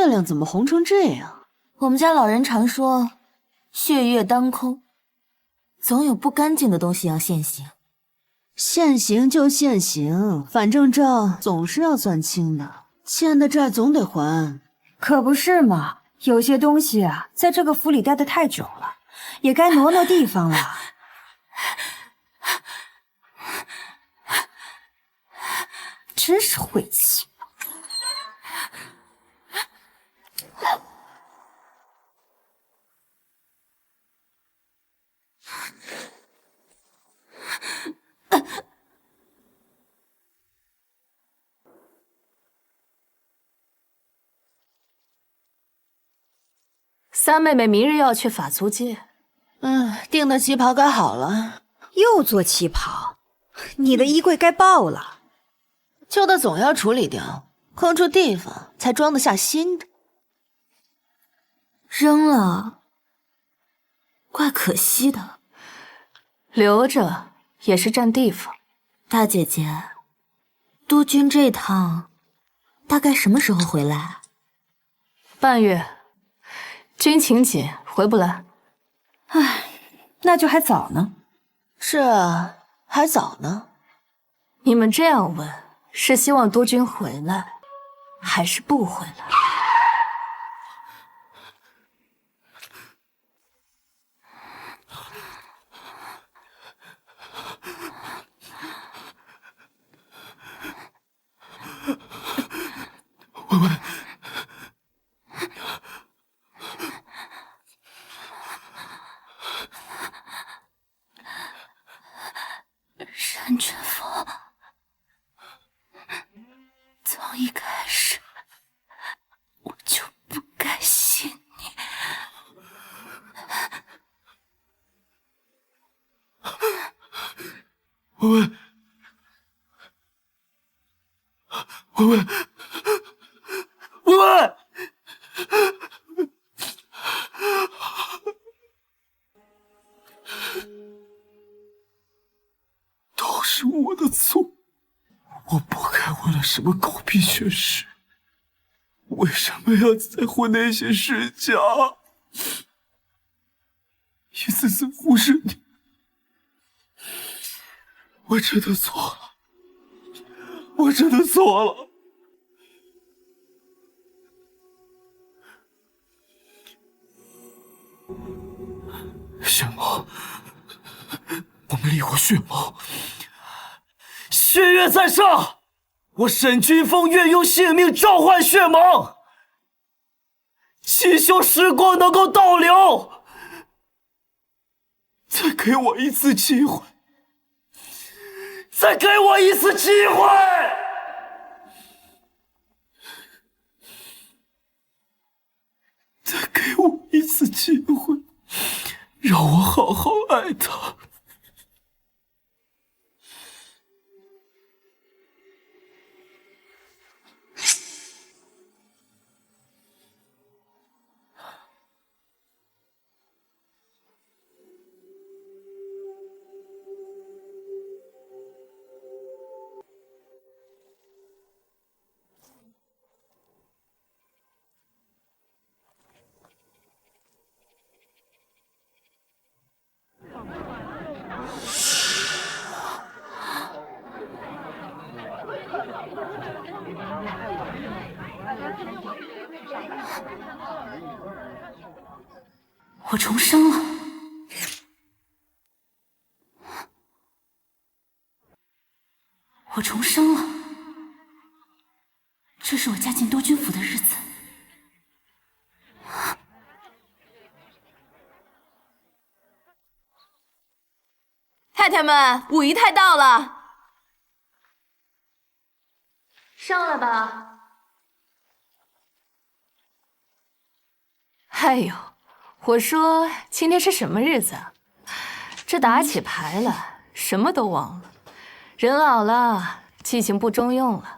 亮怎么红成这样？我们家老人常说，血月当空，总有不干净的东西要现形。现行就现行，反正账总是要算清的，欠的债总得还。可不是嘛，有些东西啊，在这个府里待得太久了，也该挪挪地方了。真是晦气。三妹妹明日要去法租界，订的旗袍该好了。又做旗袍，你的衣柜该爆了。旧的总要处理掉，空出地方才装得下新的。扔了，怪可惜的。留着也是占地方。大姐姐，督军这趟大概什么时候回来？半月，军情紧，回不来。唉，那就还早呢。是啊，还早呢。你们这样问，是希望督军回来，还是不回来？文文，单全峰，从一开始我就不该信你。文文，文文，文文，都是我的错，我不该为了什么狗屁学识，为什么要在乎那些世家，一次次忽视你。我真的错了，我真的错了。血眸，我们烈火血眸，血月在上，我沈君峰愿用性命召唤血盟，祈求时光能够倒流，再给我一次机会。再给我一次机会！再给我一次机会，让我好好爱他。我重生了，我重生了，这是我嫁进督军府的日子。太太们，五姨太到了，上来吧。哎呦，我说今天是什么日子啊？这打起牌了，什么都忘了。人老了，记性不中用了。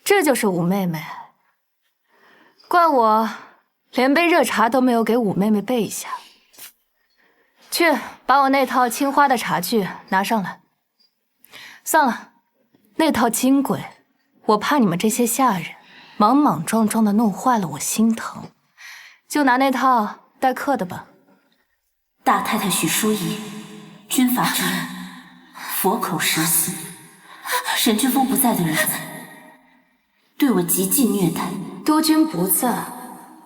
这就是五妹妹，怪我连杯热茶都没有给五妹妹备一下。去把我那套青花的茶具拿上来。算了，那套金贵，我怕你们这些下人莽莽撞撞的弄坏了我心疼，就拿那套待客的吧。大太太许淑仪，军法之人，佛口实心。沈君峰不在的日子，对我极尽虐待。督军不在，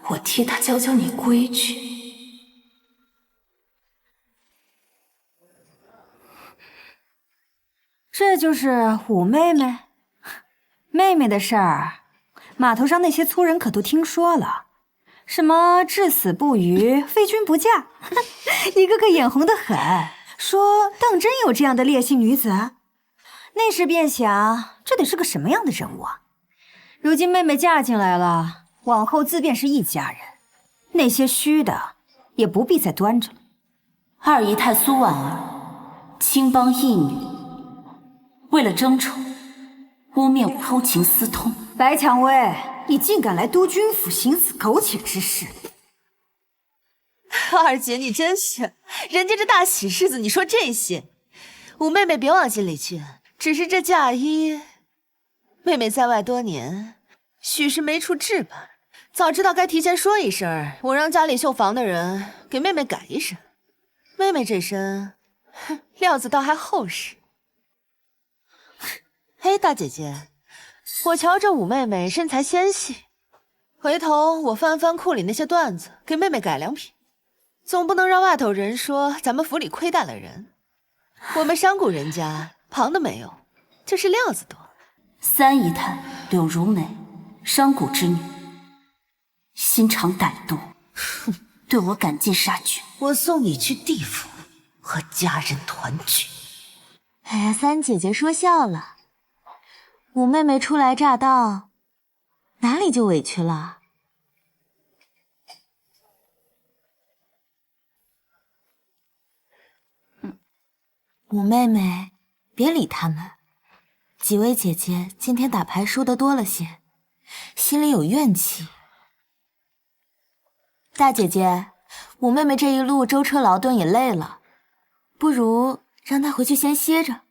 我替他教教你规矩。这就是五妹妹。妹妹的事儿，码头上那些粗人可都听说了，什么至死不渝、非君不嫁，一个个眼红得很，说当真有这样的烈性女子。那时便想，这得是个什么样的人物啊！如今妹妹嫁进来了，往后自便是一家人，那些虚的也不必再端着了。二姨太苏婉儿，青帮义女，为了争宠，污蔑我偷情私通。白蔷薇，你竟敢来督军府行此苟且之事！二姐，你真是，人家这大喜日子，你说这些，五妹妹别往心里去。只是这嫁衣，妹妹在外多年，许是没处置办。早知道该提前说一声，我让家里绣房的人给妹妹改一身。妹妹这身，料子倒还厚实。嘿，大姐姐，我瞧这五妹妹身材纤细，回头我翻翻库里那些缎子，给妹妹改良品，总不能让外头人说咱们府里亏待了人。我们商贾人家旁的没有，就是料子多。三姨太柳如眉，商贾之女，心肠歹毒，对我赶尽杀绝。我送你去地府和家人团聚。哎呀，三姐姐说笑了，五妹妹初来乍到，哪里就委屈了？五妹妹，别理他们。几位姐姐今天打牌输得多了些，心里有怨气。大姐姐，五妹妹这一路舟车劳顿也累了，不如让她回去先歇着。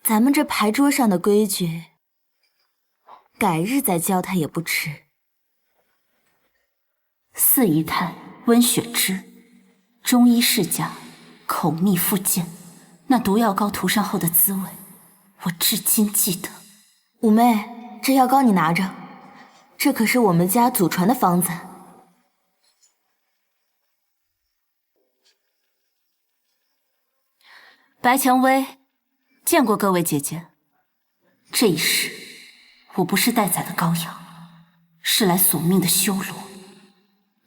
咱们这牌桌上的规矩，改日再教她也不迟。四姨太温雪芝，中医世家，口蜜腹剑，那毒药膏涂上后的滋味，我至今记得。五妹，这药膏你拿着，这可是我们家祖传的方子。白蔷薇，见过各位姐姐。这一世，我不是待宰的羔羊，是来索命的修罗。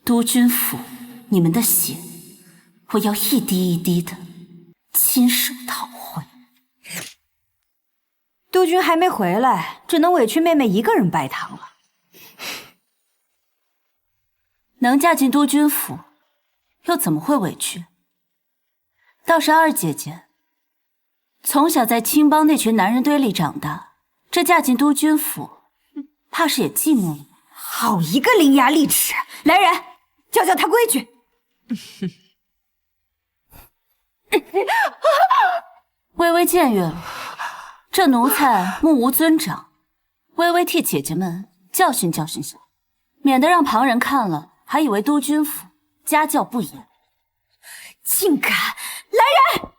督军府，你们的血，我要一滴一滴的亲手讨回。督军还没回来，只能委屈妹妹一个人拜堂了。能嫁进督军府，又怎么会委屈？倒是二姐姐，从小在青帮那群男人堆里长大，这嫁进督军府，怕是也寂寞了。好一个伶牙俐齿！来人，教教他规矩。微微僭越了，这奴才目无尊长，微微替姐姐们教训教训下，免得让旁人看了还以为督军府家教不严。竟敢！来人！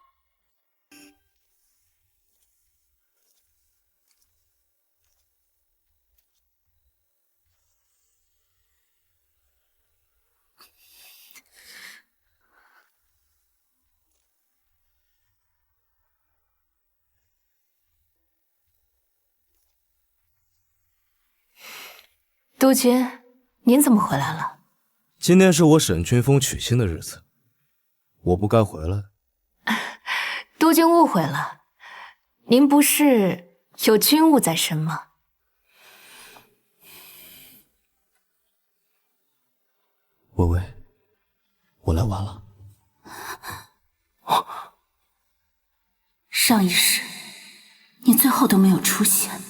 督军，您怎么回来了？今天是我沈君峰娶亲的日子，我不该回来。督军误会了，您不是有军务在身吗？微微，我来晚了。上一世，你最后都没有出现，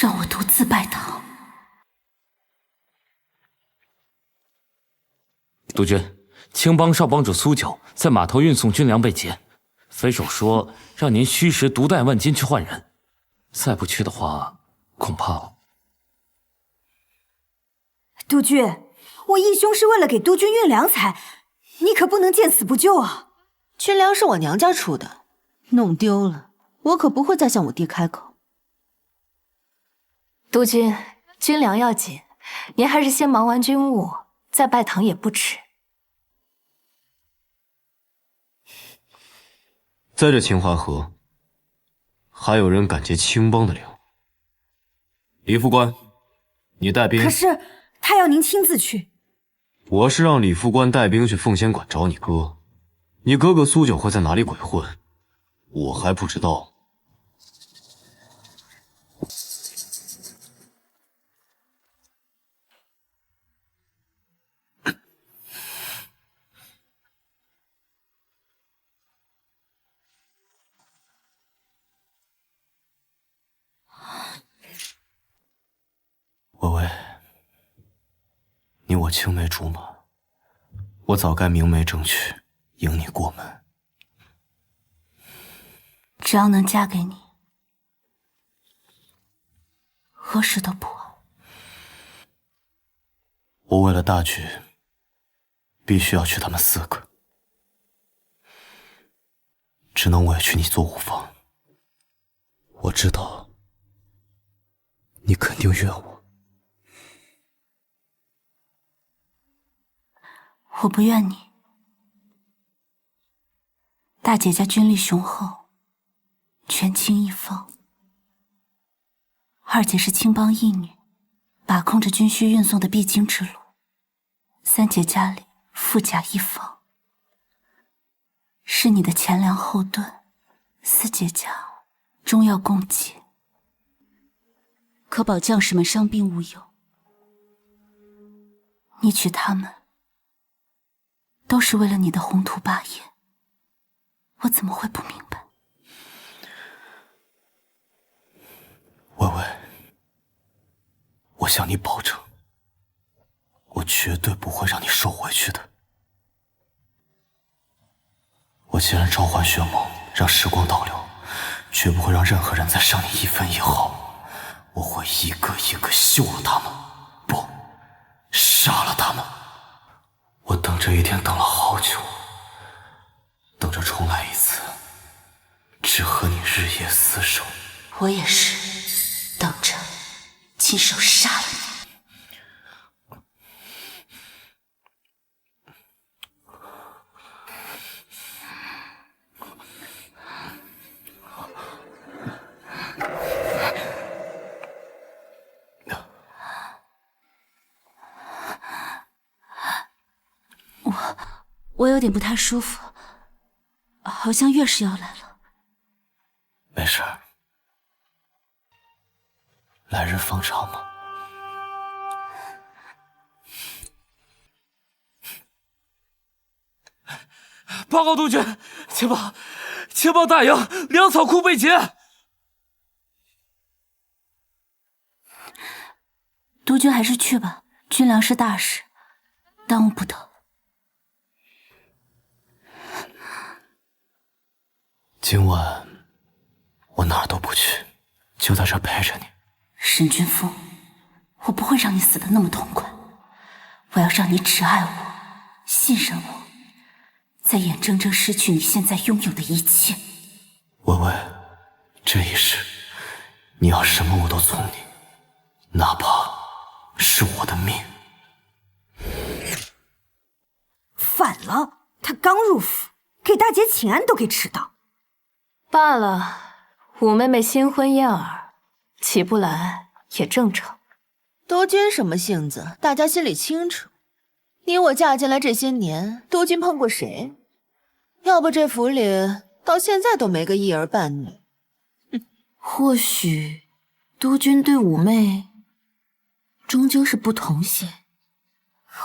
让我独自拜堂。督军，青帮少帮主苏九在码头运送军粮被劫，匪首说让您虚实独带万金去换人，再不去的话，恐怕……督军，我义兄是为了给督军运粮才，你可不能见死不救啊！军粮是我娘家出的，弄丢了，我可不会再向我爹开口。督军，军粮要紧，您还是先忙完军务，再拜堂也不迟。在这秦淮河，还有人敢劫青帮的粮？李副官，你带兵。可是他要您亲自去。我是让李副官带兵去凤仙馆找你哥，你哥哥苏九会在哪里鬼混，我还不知道。微微，你我青梅竹马，我早该明媒正娶，迎你过门。只要能嫁给你，何时都不晚。我为了大局，必须要娶他们4个，只能委屈你做五房。我知道，你肯定怨我。我不怨你，大姐家军力雄厚，权倾一方；二姐是青帮义女，把控着军需运送的必经之路；三姐家里富甲一方，是你的前粮后盾；四姐家终要供给，可保将士们伤病无忧。你娶他们，都是为了你的宏图霸业，我怎么会不明白？微微，我向你保证，我绝对不会让你受委屈的。我既然召唤血眸，让时光倒流，绝不会让任何人再伤你一分一毫。我会一个一个休了他们，不，杀了他们。我等这一天等了好久，等着重来一次，只和你日夜厮守。我也是，等着亲手杀了你。我有点不太舒服，好像月事要来了。没事儿，来日方长嘛。报告督军，情报大营粮草库被劫。督军还是去吧，军粮是大事，耽误不得。今晚我哪儿都不去，就在这儿陪着你。沈君峰，我不会让你死得那么痛快，我要让你只爱我，信任我，再眼睁睁失去你现在拥有的一切。微微，这一世你要什么我都从你，哪怕是我的命。反了，他刚入府，给大姐请安都给迟到。罢了，五妹妹新婚燕尔，起不来也正常。督军什么性子，大家心里清楚。你我嫁进来这些年，督军碰过谁？要不这府里到现在都没个一儿半女。或许督军对五妹终究是不同些。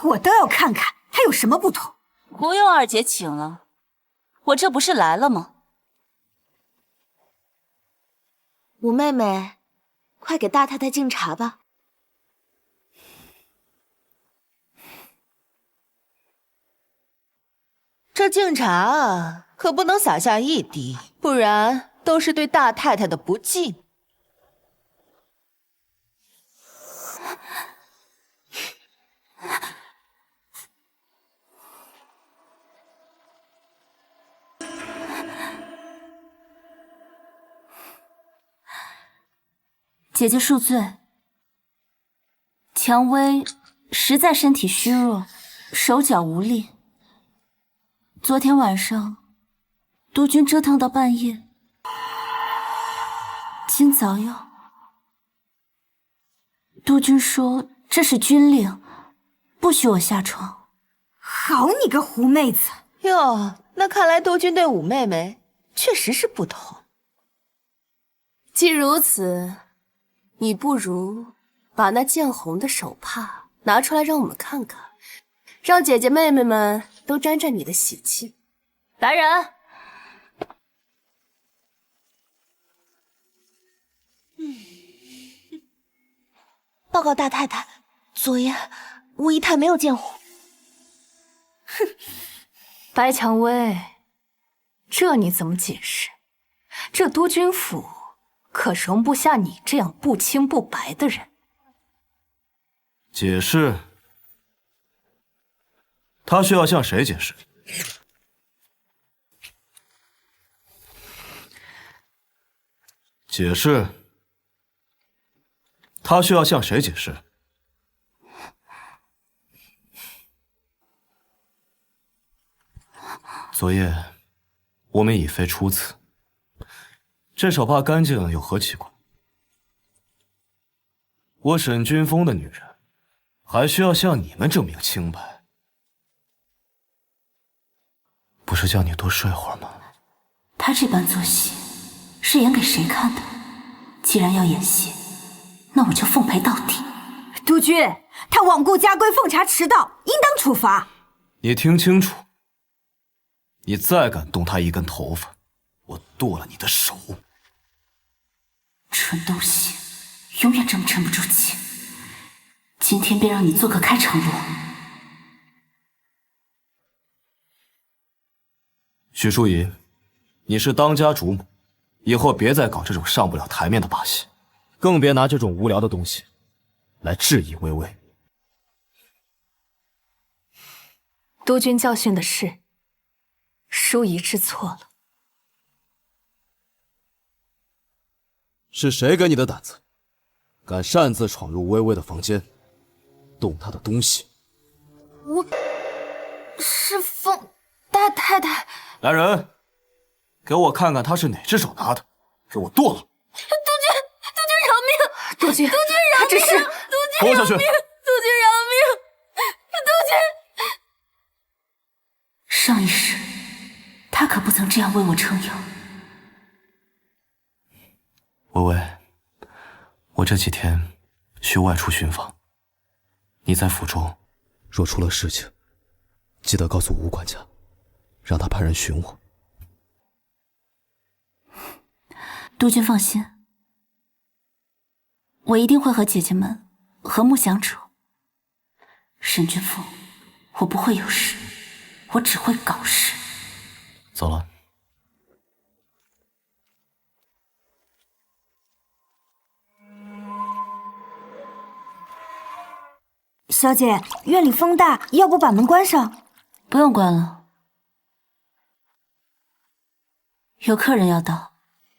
我倒要看看还有什么不同。不用二姐请了，我这不是来了吗？五妹妹，快给大太太敬茶吧。这敬茶啊，可不能洒下一滴，不然都是对大太太的不敬。姐姐恕罪，蔷薇实在身体虚弱，手脚无力。昨天晚上，督军折腾到半夜，今早要……督军说这是军令，不许我下床。好你个狐妹子！哟，那看来督军对五妹妹确实是不同。既如此，你不如把那见红的手帕拿出来让我们看看，让姐姐妹妹们都沾沾你的喜气。来人！报告大太太，昨夜吴姨太没有见红。哼，白蔷薇，这你怎么解释？这督军府可容不下你这样不清不白的人。解释？他需要向谁解释？解释？他需要向谁解释？昨夜我们已非初次，这手帕干净有何奇怪？我沈君峰的女人，还需要向你们证明清白？不是叫你多睡会儿吗？他这般做戏，是演给谁看的？既然要演戏，那我就奉陪到底。督军，他罔顾家规，奉茶迟到，应当处罚。你听清楚，你再敢动他一根头发，我剁了你的手！蠢东西，永远这么沉不住气。今天便让你做个开场罗。许淑仪，你是当家主母，以后别再搞这种上不了台面的把戏，更别拿这种无聊的东西来质疑微微。督军教训的是，淑仪知错了。是谁给你的胆子，敢擅自闯入微微的房间，动她的东西？是凤大太太。来人，给我看看他是哪只手拿的，给我剁了！督军饶命！督军饶命！他只是拖下去！督军饶命！督军。上一世，他可不曾这样为我撑腰。微微，我这几天需外出巡访，你在府中，若出了事情，记得告诉吴管家，让他派人寻我。督军放心，我一定会和姐姐们和睦相处。沈君峰，我不会有事，我只会搞事。走了。小姐，院里风大，要不把门关上？不用关了，有客人要到。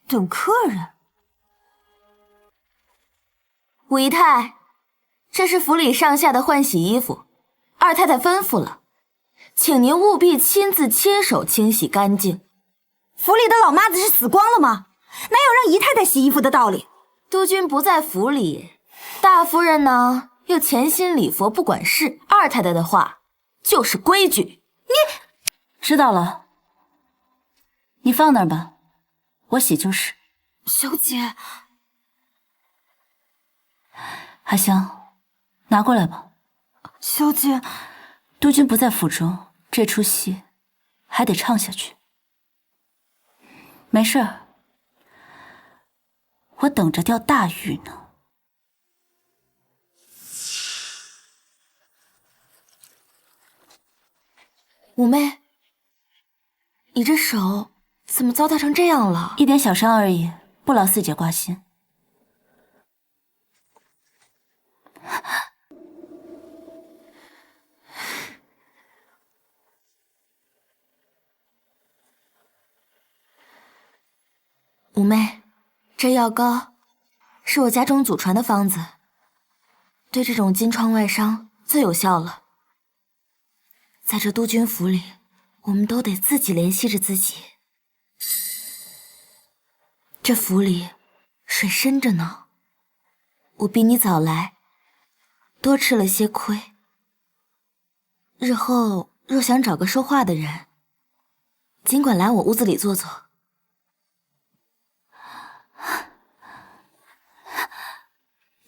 等客人？武姨太，这是府里上下的换洗衣服，二太太吩咐了，请您务必亲自亲手清洗干净。府里的老妈子是死光了吗？哪有让姨太太洗衣服的道理？督军不在府里，大夫人呢又潜心礼佛不管事，二太太的话就是规矩。你知道了，你放那儿吧，我洗就是。小姐，海香，拿过来吧。小姐，督军不在府中，这出戏还得唱下去。没事儿，我等着钓大鱼呢。五妹，你这手怎么糟蹋成这样了？一点小伤而已，不劳四姐挂心。五妹，这药膏是我家中祖传的方子，对这种金创外伤最有效了。在这督军府里，我们都得自己联系着自己。这府里水深着呢，我比你早来，多吃了些亏。日后若想找个说话的人，尽管来我屋子里坐坐。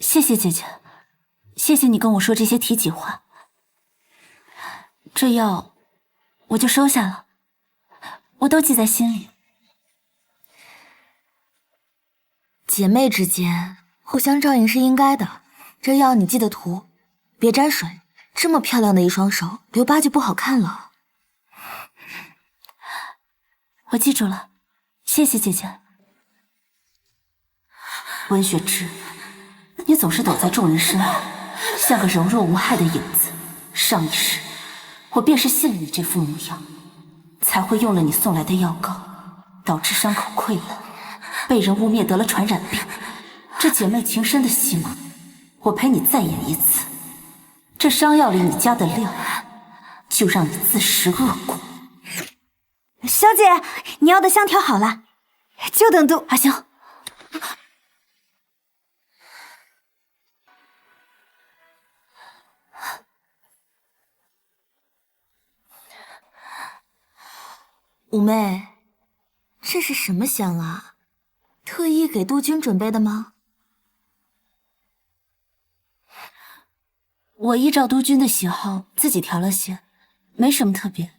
谢谢姐姐，谢谢你跟我说这些体己话。这药我就收下了，我都记在心里。姐妹之间互相照应是应该的，这药你记得涂，别沾水。这么漂亮的一双手，留疤就不好看了。我记住了，谢谢姐姐。温雪芝，你总是躲在众人身后，像个柔弱无害的影子。上一世，我便是信了你这副模样，才会用了你送来的药膏，导致伤口溃烂，被人污蔑得了传染病。这姐妹情深的戏码，我陪你再演一次。这伤药里你加的料，就让你自食恶果。小姐，你要的香调好了，就等阿香。五妹，这是什么香啊？特意给督军准备的吗？我依照督军的喜好自己调了些，没什么特别。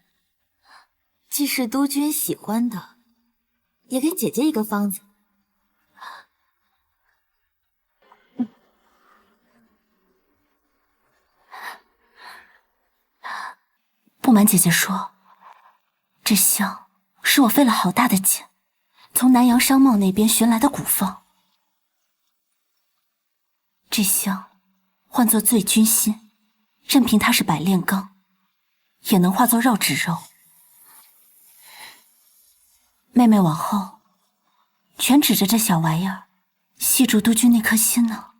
既是督军喜欢的，也给姐姐一个方子。不瞒姐姐说，这香是我费了好大的劲，从南阳商贸那边寻来的古方。这香换作醉君心，任凭它是百炼钢，也能化作绕指柔。妹妹往后全指着这小玩意儿，系住督军那颗心呢。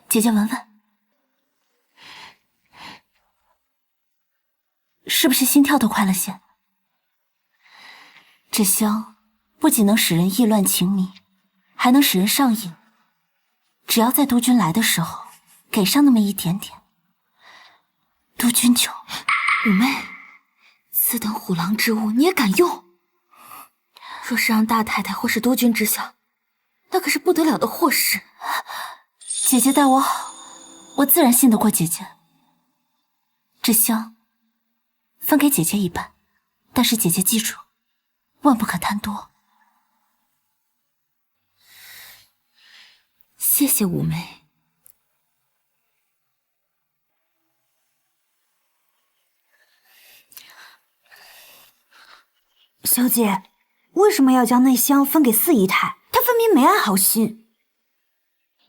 姐姐闻闻，是不是心跳都快了些？这香不仅能使人意乱情迷，还能使人上瘾。只要在督军来的时候给上那么一点点，督军就……五妹，此等虎狼之物你也敢用？若是让大太太或是督军知晓，那可是不得了的祸事。姐姐待我好，我自然信得过姐姐。这香分给姐姐一半，但是姐姐记住，万不可贪多。谢谢五妹。小姐，为什么要将那香分给四姨太？她分明没安好心。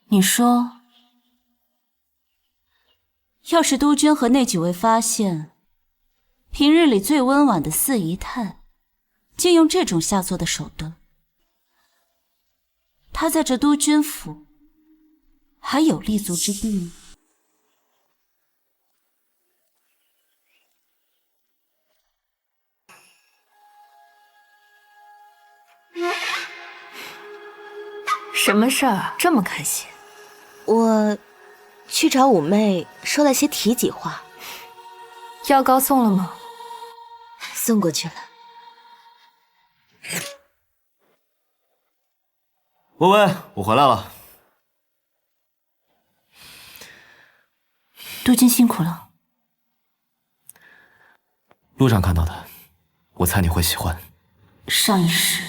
你说，要是督军和那几位发现，平日里最温婉的四姨太，竟用这种下作的手段，她在这督军府还有立足之地吗？什么事儿这么开心？我去找五妹说了些体己话。药膏送了吗？送过去了。微微，我回来了。督军辛苦了。路上看到的，我猜你会喜欢。上一世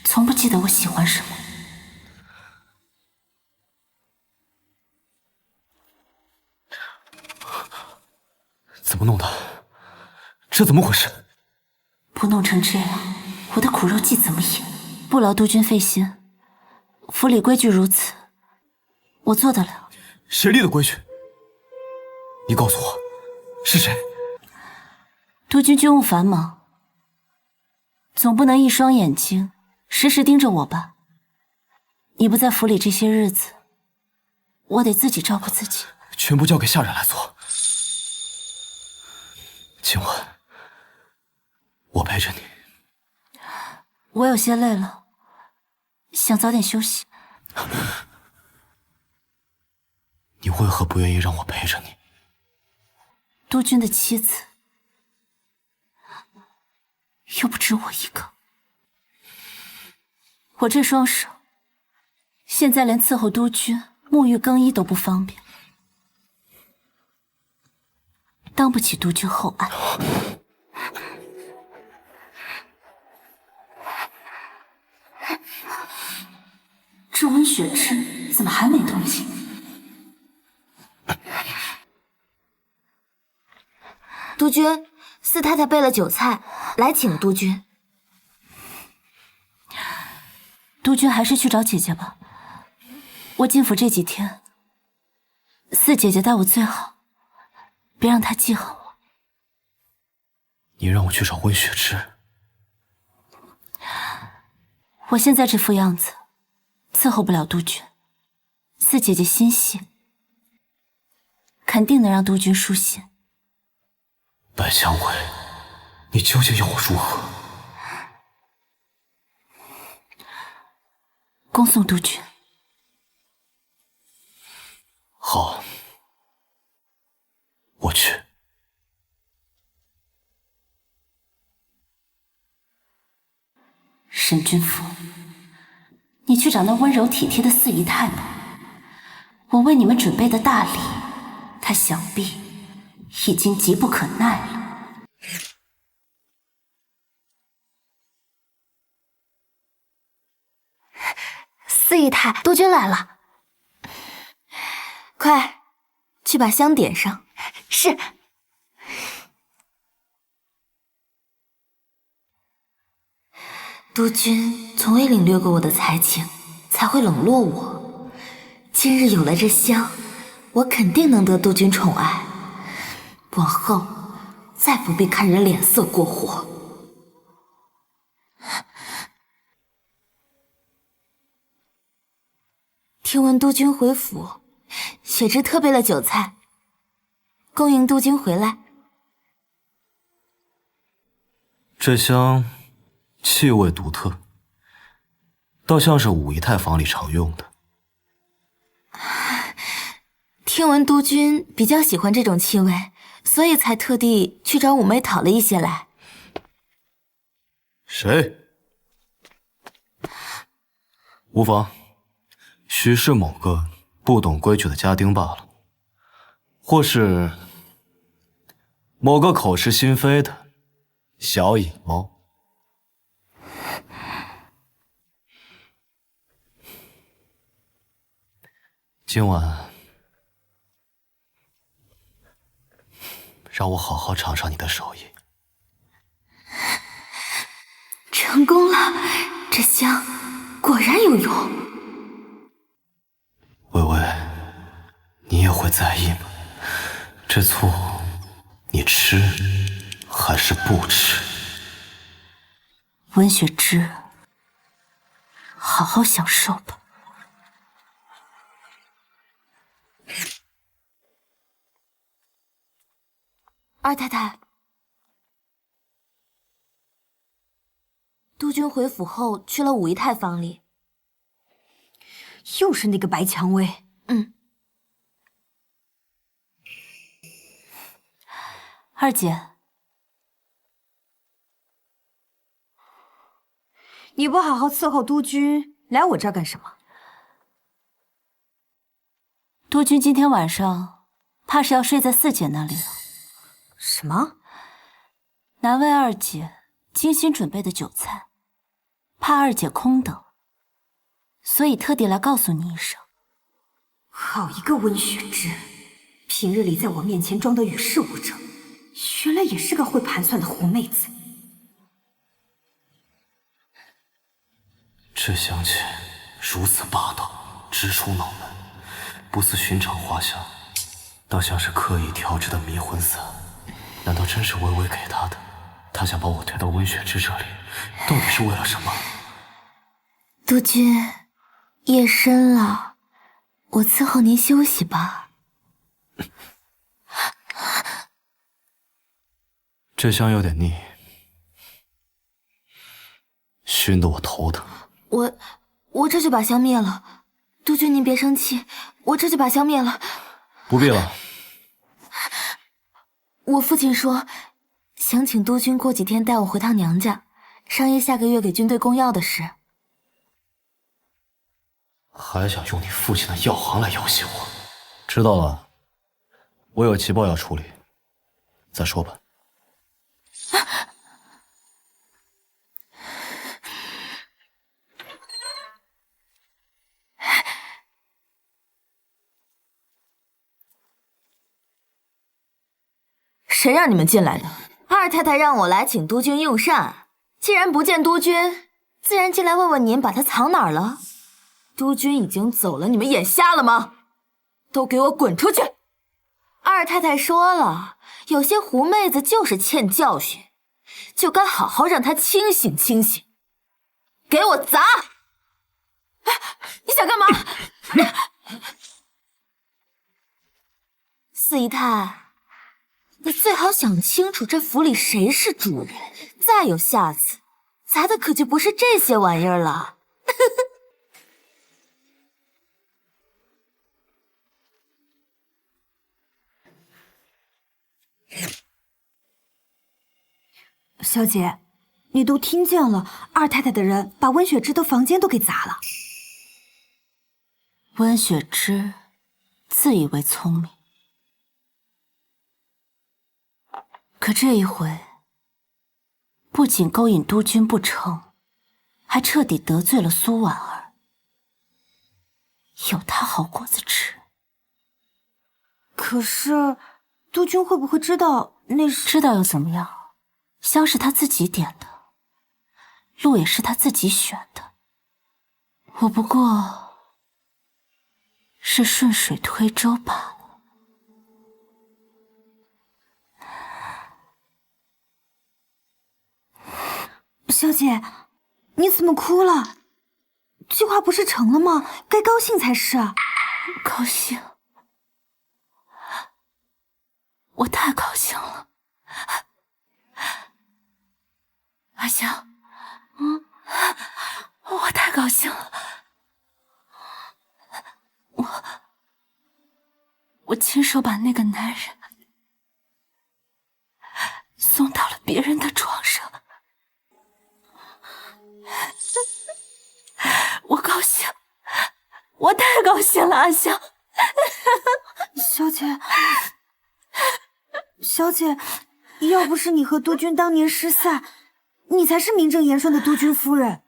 从不记得我喜欢什么。怎么弄的？这怎么回事？不弄成这样，我的苦肉计怎么演？不劳督军费心，府里规矩如此，我做得了。谁立的规矩？你告诉我，是谁？督军军务繁忙，总不能一双眼睛时时盯着我吧？你不在府里这些日子，我得自己照顾自己。全部交给下人来做。今晚我陪着你。我有些累了，想早点休息。你为何不愿意让我陪着你？督军的妻子又不止我一个，我这双手现在连伺候督军沐浴更衣都不方便，当不起督军厚爱。这温雪芝怎么还没动静？督军，四太太备了酒菜，来请督军。督军还是去找姐姐吧。我进府这几天，四姐姐待我最好，别让她记恨我。你让我去找温雪芝？我现在这副样子，伺候不了督军。四姐姐心细，肯定能让督军舒心。白蔷薇，你究竟要我如何？恭送督军。好，我去。沈君府，你去找那温柔体贴的四姨太吧。我为你们准备的大礼，她想必已经急不可耐了。四姨太，督军来了，快去把香点上。是。督军从未领略过我的才情，才会冷落我。今日有了这香，我肯定能得督军宠爱，往后再不必看人脸色过活。听闻督军回府，雪芝特备了酒菜，恭迎督军回来。这香气味独特，倒像是五姨太房里常用的。听闻督军比较喜欢这种气味，所以才特地去找五妹讨了一些来。谁？无妨，许是某个不懂规矩的家丁罢了，或是某个口是心非的小野猫。今晚让我好好尝尝你的手艺。成功了，这香果然有用。微微，你也会在意吗？这醋你吃还是不吃？温雪芝，好好享受吧。二太太，督军回府后去了五姨太房里。又是那个白蔷薇。二姐，你不好好伺候督军，来我这儿干什么？督军今天晚上怕是要睡在四姐那里了。什么？难为二姐精心准备的酒菜，怕二姐空等，所以特地来告诉你一声。好一个温雪芝，平日里在我面前装得与世无争，原来也是个会盘算的狐妹子。这香气如此霸道，直冲脑门，不似寻常花香，倒像是刻意调制的迷魂散。难道真是微微给他的？他想把我推到温雪之这里，到底是为了什么？督军，夜深了，我伺候您休息吧。这香有点腻，熏得我头疼。我这就把香灭了。督军您别生气，我这就把香灭了。不必了。我父亲说，想请督军过几天带我回趟娘家，商议下个月给军队供药的事。还想用你父亲的药行来要挟我？知道了，我有急报要处理，再说吧。谁让你们进来的？二太太让我来请督军用膳，既然不见督军，自然进来问问您把他藏哪儿了。督军已经走了，你们眼瞎了吗？都给我滚出去！二太太说了，有些狐妹子就是欠教训，就该好好让她清醒清醒。给我砸！你想干嘛？四姨太，你最好想清楚这府里谁是主人，再有下次，砸的可就不是这些玩意儿了。小姐，你都听见了，二太太的人把温雪芝的房间都给砸了。温雪芝自以为聪明，可这一回不仅勾引督军不成，还彻底得罪了苏婉儿，有她好果子吃。可是督军会不会知道那是？知道又怎么样？香是他自己点的，路也是他自己选的，我不过是顺水推舟罢了。小姐，你怎么哭了？计划不是成了吗？该高兴才是。高兴？我太高兴了。阿香，我太高兴了。我亲手把那个男人送到了别人的床上，我高兴，我太高兴了，阿香。小姐，小姐，要不是你和督军当年失散，你才是名正言顺的督军夫人，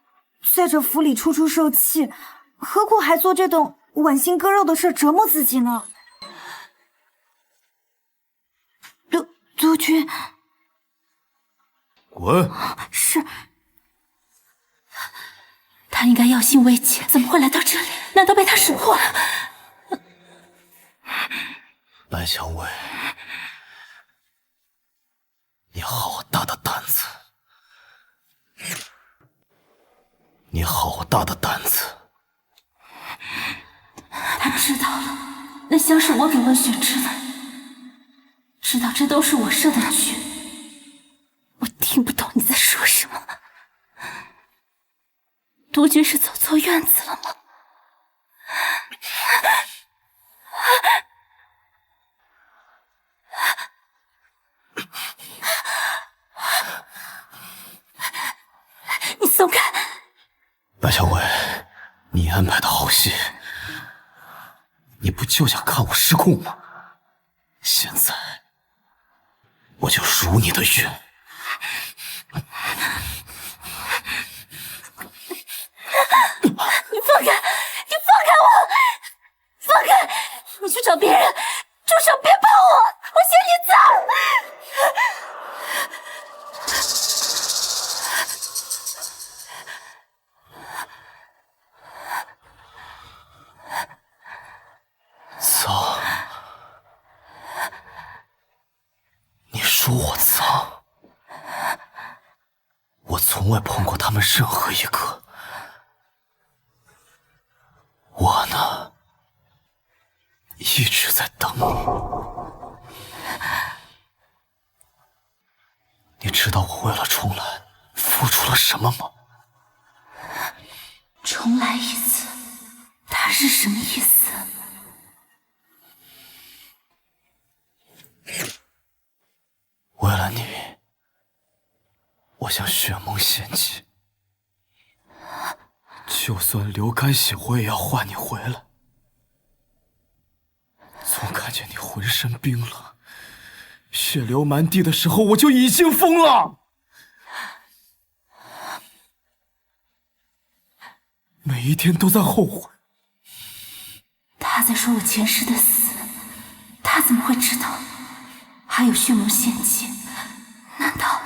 在这府里处处受气，何苦还做这种剜心割肉的事折磨自己呢？督军，滚！是。他应该要信慰藉，怎么会来到这里？难道被他识破了？白蔷薇，你好大的胆子！你好大的胆子！他知道了，那香是我给温雪吃的，知道这都是我设的局。我听不懂你在说什么。督军是走错院子了吗？你松开！白蔷薇，你安排的好戏，你不就想看我失控吗？现在我就如你的愿。你放开！你放开我！放开！你去找别人，住手！别碰我！我嫌你脏！从未碰过他们任何一个。我呢，一直在等你。你知道我为了重来付出了什么吗？重来一次，他是什么意思？为了你，我向血盟献祭，就算流干血，我也要换你回来。从看见你浑身冰冷，血流满地的时候，我就已经疯了。每一天都在后悔。他在说我前世的死，他怎么会知道？还有血盟献祭，难道？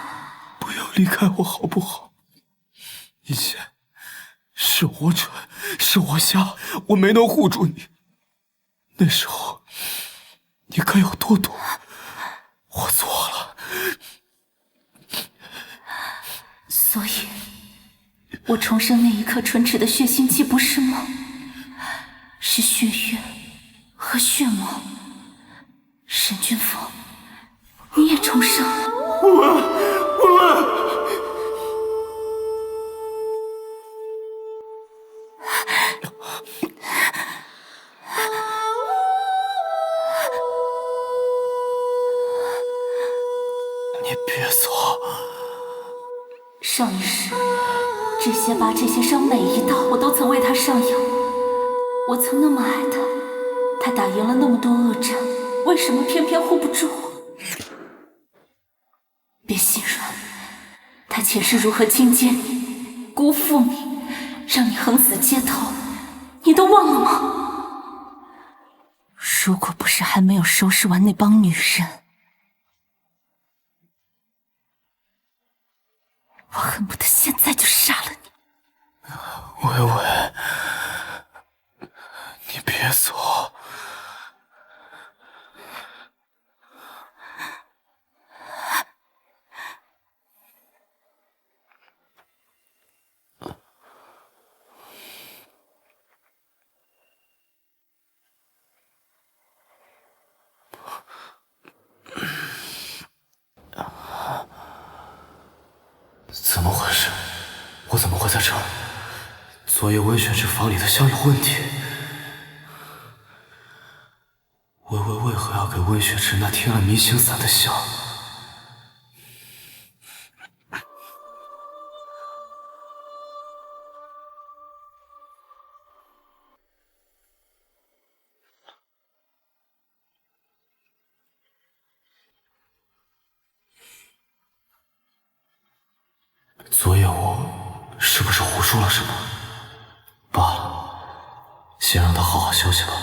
不要离开我好不好？以前是我蠢，是我瞎，我没能护住你。那时候你该有多懂，我错了。所以，我重生那一刻唇齿的血腥既不是梦，是血月和血盟。沈君峰，你也重生了。你别走。少女时，这些疤这些伤每一道我都曾为他上演。我曾那么爱他，他打赢了那么多恶战，为什么偏偏护不住我？别心软，他前世如何轻贱你，辜负你，让你横死街头，你都忘了吗？如果不是还没有收拾完那帮女人，我恨不得现在就杀了你。微微，你别走。怎么回事？我怎么会在这儿？昨夜温血池房里的香有问题。微微为何要给温血池那添了迷情散的香？昨夜我是不是胡说了什么？罢了，先让他好好休息吧。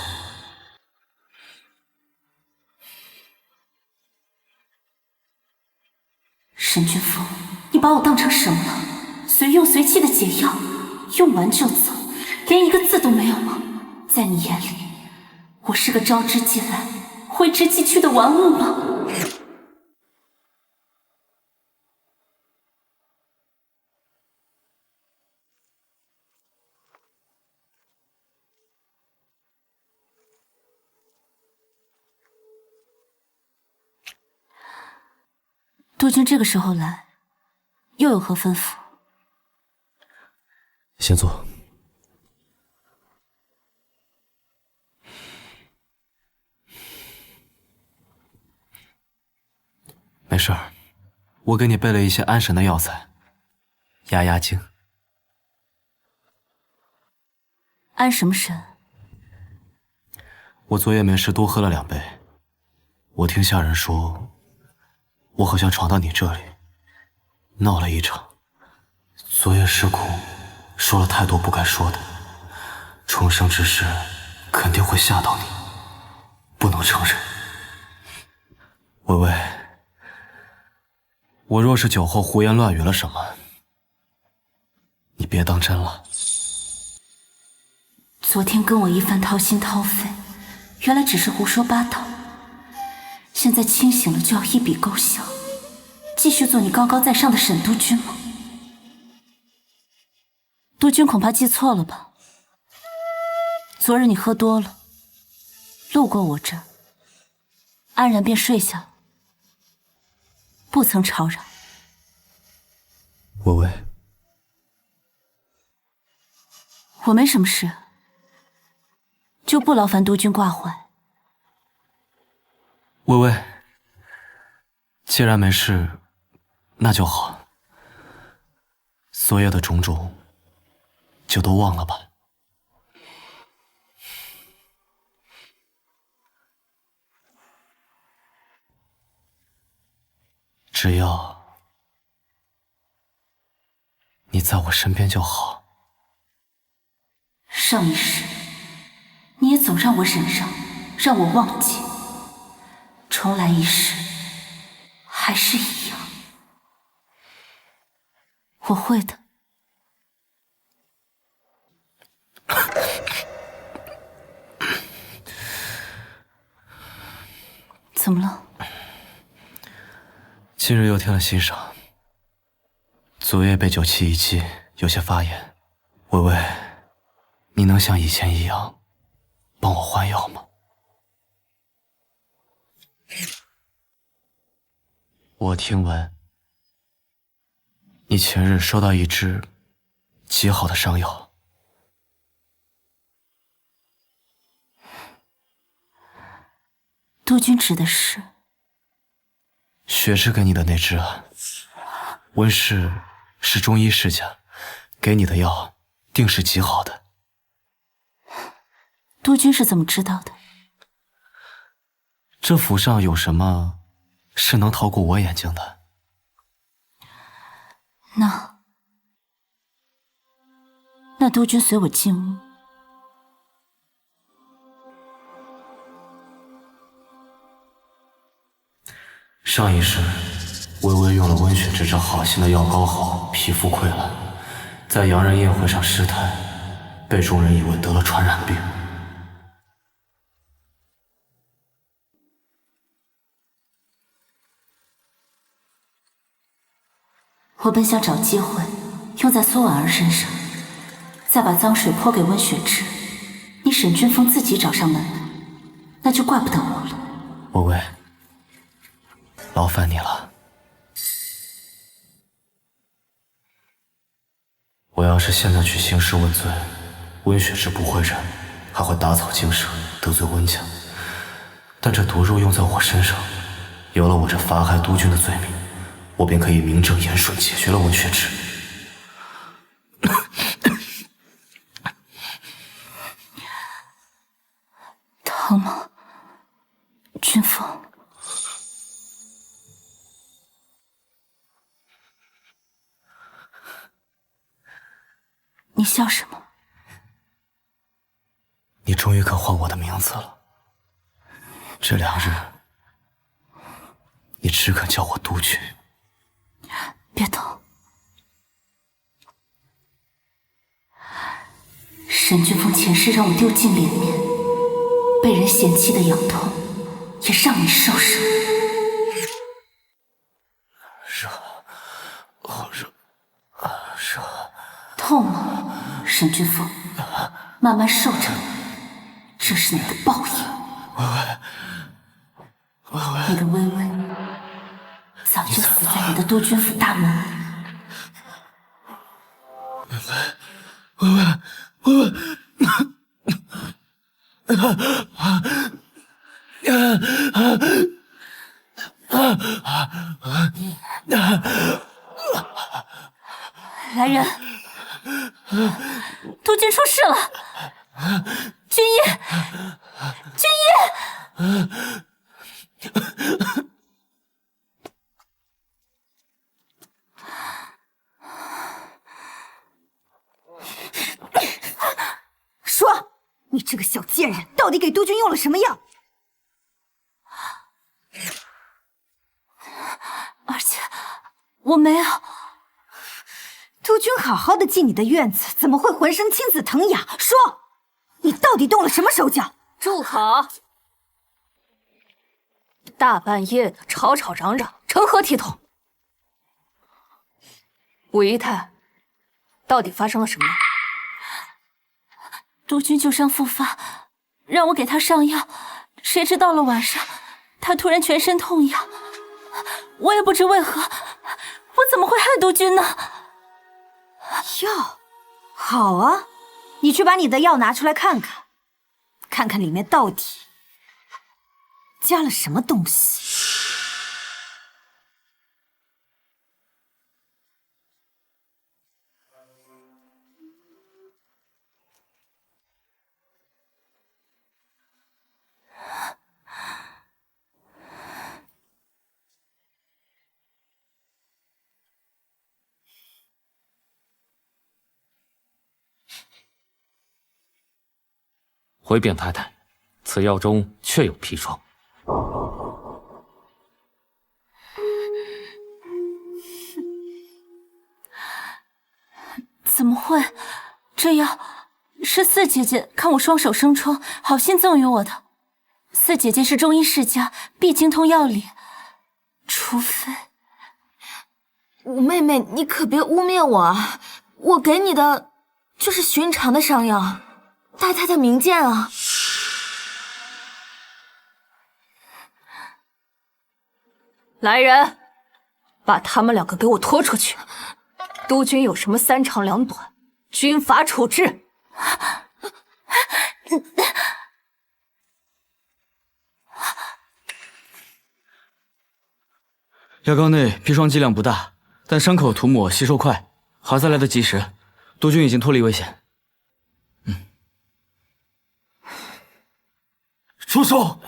沈君峰，你把我当成什么了？随用随弃的解药，用完就走，连一个字都没有吗？在你眼里，我是个招之即来、挥之即去的玩物吗？督军这个时候来，又有何吩咐？先坐。没事儿，我给你备了一些安神的药材，压压惊。安什么神？我昨夜没事多喝了2杯，我听下人说，我好像闯到你这里，闹了一场。昨夜失控，说了太多不该说的，重生之事肯定会吓到你，不能承认。微微，我若是酒后胡言乱语了什么，你别当真了。昨天跟我一番掏心掏肺，原来只是胡说八道。现在清醒了就要一笔勾销，继续做你高高在上的沈督军吗？督军恐怕记错了吧？昨日你喝多了，路过我这儿，安然便睡下了，不曾吵扰。微微，我没什么事，就不劳烦督军挂怀。微微，既然没事，那就好。昨夜的种种，就都忘了吧。只要你在我身边就好。上一世，你也总让我忍让，让我忘记。重来一世，还是一样。我会的。怎么了？今日又添了新伤，昨夜被酒气一击，有些发炎。微微，你能像以前一样帮我换药吗？我听闻你前日收到一支极好的伤药，督军指的是雪芝给你的那支啊。温氏是中医世家，给你的药定是极好的。督军是怎么知道的？这府上有什么是能逃过我眼睛的？那督军随我进屋。上一世，微微用了温雪芝这好心的药膏后，皮肤溃烂，在洋人宴会上失态，被众人以为得了传染病。我本想找机会用在苏婉儿身上，再把脏水泼给温雪芝，你沈君峰自己找上门来，那就怪不得我了。微微，劳烦你了。我要是现在去兴师问罪，温雪芝不会忍，还会打草惊蛇，得罪温家。但这毒肉用在我身上，有了我这伐害督军的罪名，我便可以名正言顺解决了温雪芝。疼吗，君峰？你笑什么？你终于肯唤我的名字了。这2日，你只肯叫我督军。别动。沈君峰前世让我丢尽脸面，被人嫌弃的痒痛，也让你受伤。热，好热，热。痛吗，沈君峰？慢慢受着，这是你的报应。你的微微早就死在你的督军府大门里。来人，督军出事了！军医，军医！说，你这个小贱人，到底给督军用了什么药？而且我没有。督军好好的进你的院子，怎么会浑身青紫藤痒？说，你到底动了什么手脚？住口！大半夜的吵吵嚷嚷，成何体统？武姨太，到底发生了什么？督军旧伤复发，让我给他上药，谁知到了晚上，他突然全身痛痒，我也不知为何，我怎么会害督军呢？药，好啊，你去把你的药拿出来看看，看看里面到底加了什么东西。回禀太太，此药中确有砒霜。怎么会？这药是四姐姐看我双手生疮，好心赠予我的。四姐姐是中医世家，必精通药理，除非……五妹妹，你可别污蔑我啊！我给你的就是寻常的伤药，大太太明鉴啊！来人，把他们两个给我拖出去！督军有什么三长两短，军法处置。药膏内砒霜剂量不大，但伤口涂抹吸收快，好在来得及时，督军已经脱离危险。住手！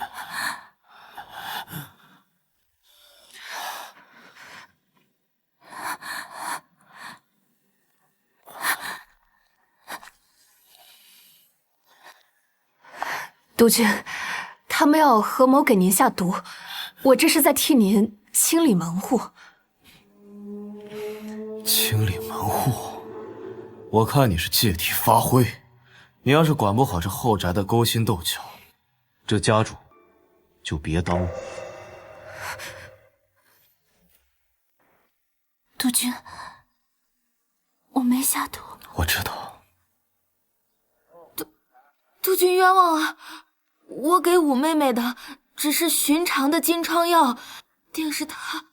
督军，他们要合谋给您下毒，我这是在替您清理门户。清理门户，我看你是借题发挥。你要是管不好这后宅的勾心斗角，这家主就别当了。督军，我没下毒。我知道。督军冤枉啊！我给五妹妹的只是寻常的金疮药，定是她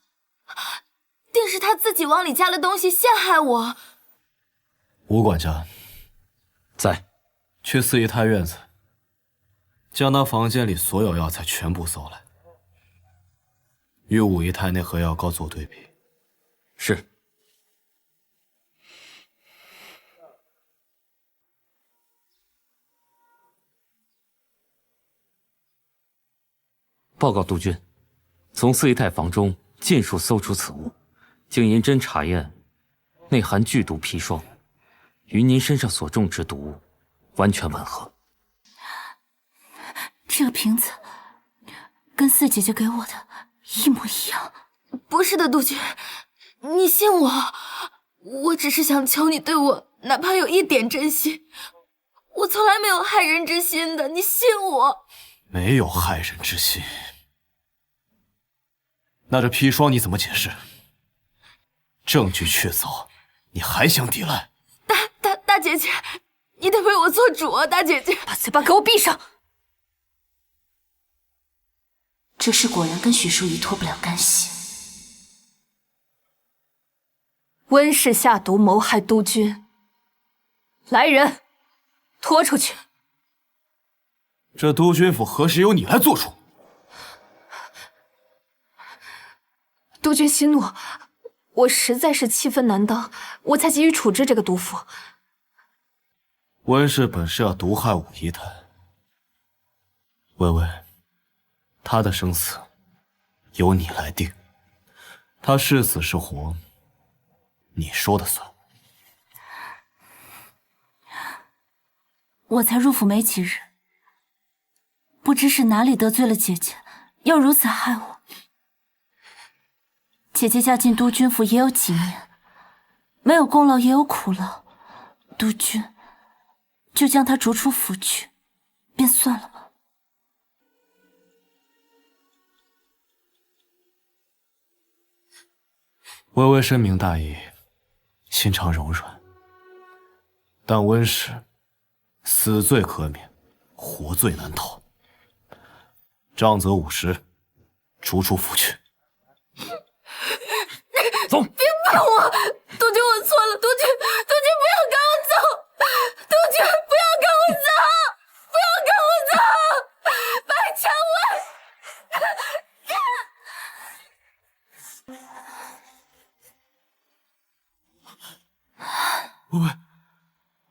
自己往里加了东西陷害我。吴管家在，去四姨太院子，将那房间里所有药材全部搜来，与五姨太那盒药膏做对比。是。报告督军，从四姨太房中尽数搜出此物，经银针查验，内含剧毒砒霜，与您身上所中之毒物完全吻合。这个瓶子跟四姐姐给我的一模一样。不是的，督军，你信我，我只是想求你对我哪怕有一点真心，我从来没有害人之心的，你信我。没有害人之心，那这砒霜你怎么解释？证据确凿，你还想抵赖？大姐姐，你得为我做主啊！大姐姐，把嘴巴给我闭上！这事果然跟许淑仪脱不了干系。温氏下毒谋害督军，来人，拖出去！这督军府何时由你来做主？督军息怒，我实在是气愤难当，我才急于处置这个毒妇。温氏本是要毒害五姨太，微微，她的生死由你来定，她是死是活，你说的算。我才入府没几日，不知是哪里得罪了姐姐，要如此害我。姐姐嫁进督军府也有几年，没有功劳也有苦劳，督军就将她逐出府去，便算了吧。微微深明大义，心肠柔软，但温氏死罪可免，活罪难逃。杖责50，逐出府去。走！别碰我，督军，我错了，督军，不要赶我走，督军，不要赶我走，不要赶我走，白蔷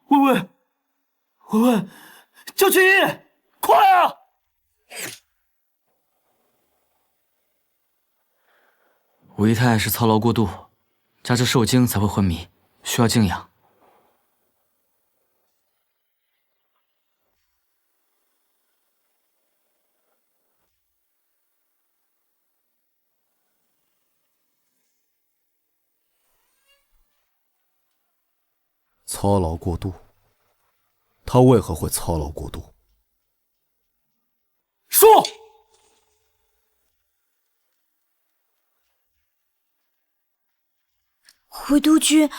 薇薇，叫军医，快啊！武姨太是操劳过度，加之受惊才会昏迷，需要静养。操劳过度，他为何会操劳过度？说。回督军，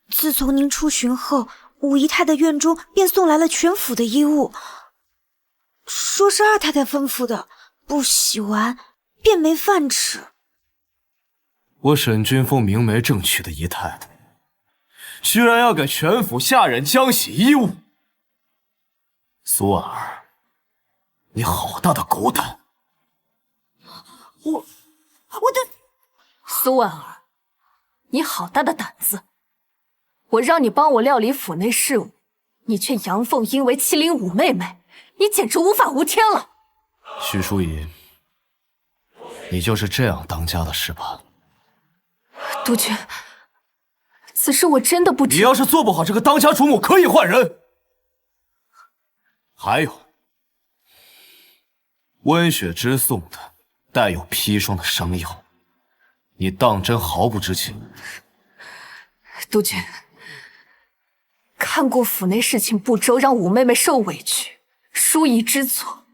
自从您出巡后，武姨太的院中便送来了全府的衣物，说是二太太吩咐的，不洗完便没饭吃。我沈君峰明媒正娶的姨太太，居然要给全府下人浆洗衣物！苏婉儿，你好大的狗胆！我的苏婉儿，你好大的胆子！我让你帮我料理府内事务，你却阳奉阴违欺凌五妹妹，你简直无法无天了！许淑仪，你就是这样当家的是吧？督军，此事我真的不知。你要是做不好这个当家主母，可以换人。还有，温雪芝送的带有砒霜的伤药，你当真毫不知情？督军，看过府内事情不周，让五妹妹受委屈，淑仪知错。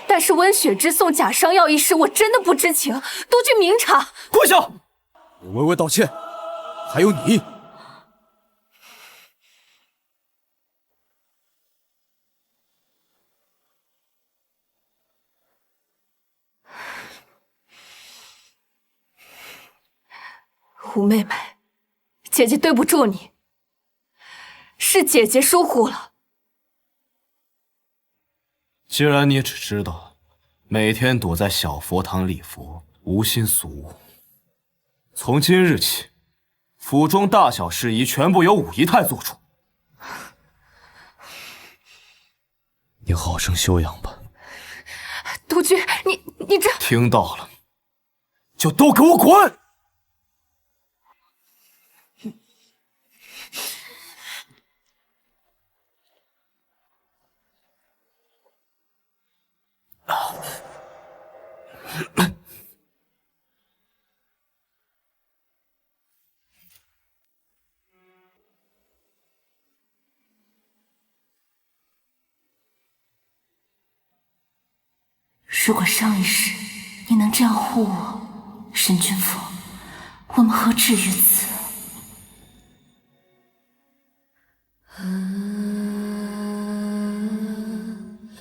但是温雪芝送假伤药一事，我真的不知情，督军明察。跪下！我微微道歉，还有你。五妹妹，姐姐对不住你，是姐姐疏忽了。既然你只知道每天躲在小佛堂礼佛，无心俗物，从今日起，府中大小事宜全部由武姨太做主。你好生休养吧。督军，你这……听到了，就都给我滚！如果上一世你能这样护我，沈君峰，我们何至于此？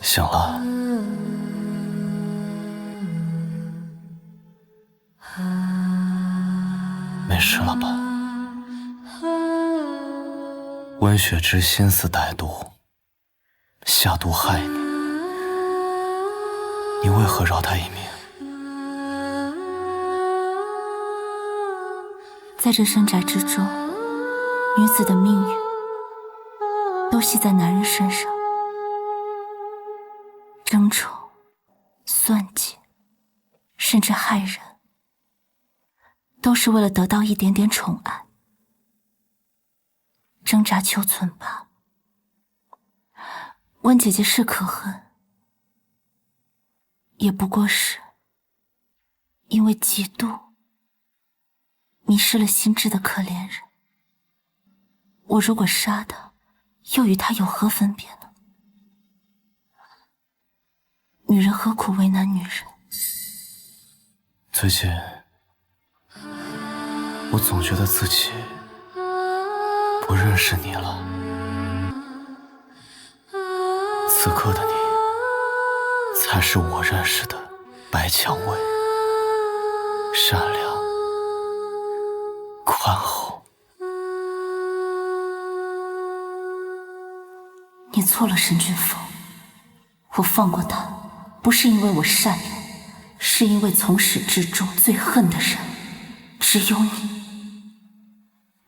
醒了。没事了吧？温雪芝心思歹毒，下毒害你，你为何饶她一命？在这深宅之中，女子的命运都系在男人身上，争宠、算计，甚至害人，都是为了得到一点点宠爱，挣扎求存吧。温姐姐是可恨，也不过是因为嫉妒迷失了心智的可怜人。我如果杀他，又与他有何分别呢？女人何苦为难女人？最近我总觉得自己不认识你了。此刻的你，才是我认识的白蔷薇，善良、宽厚。你错了，沈君峰。我放过他，不是因为我善良，是因为从始至终最恨的人只有你。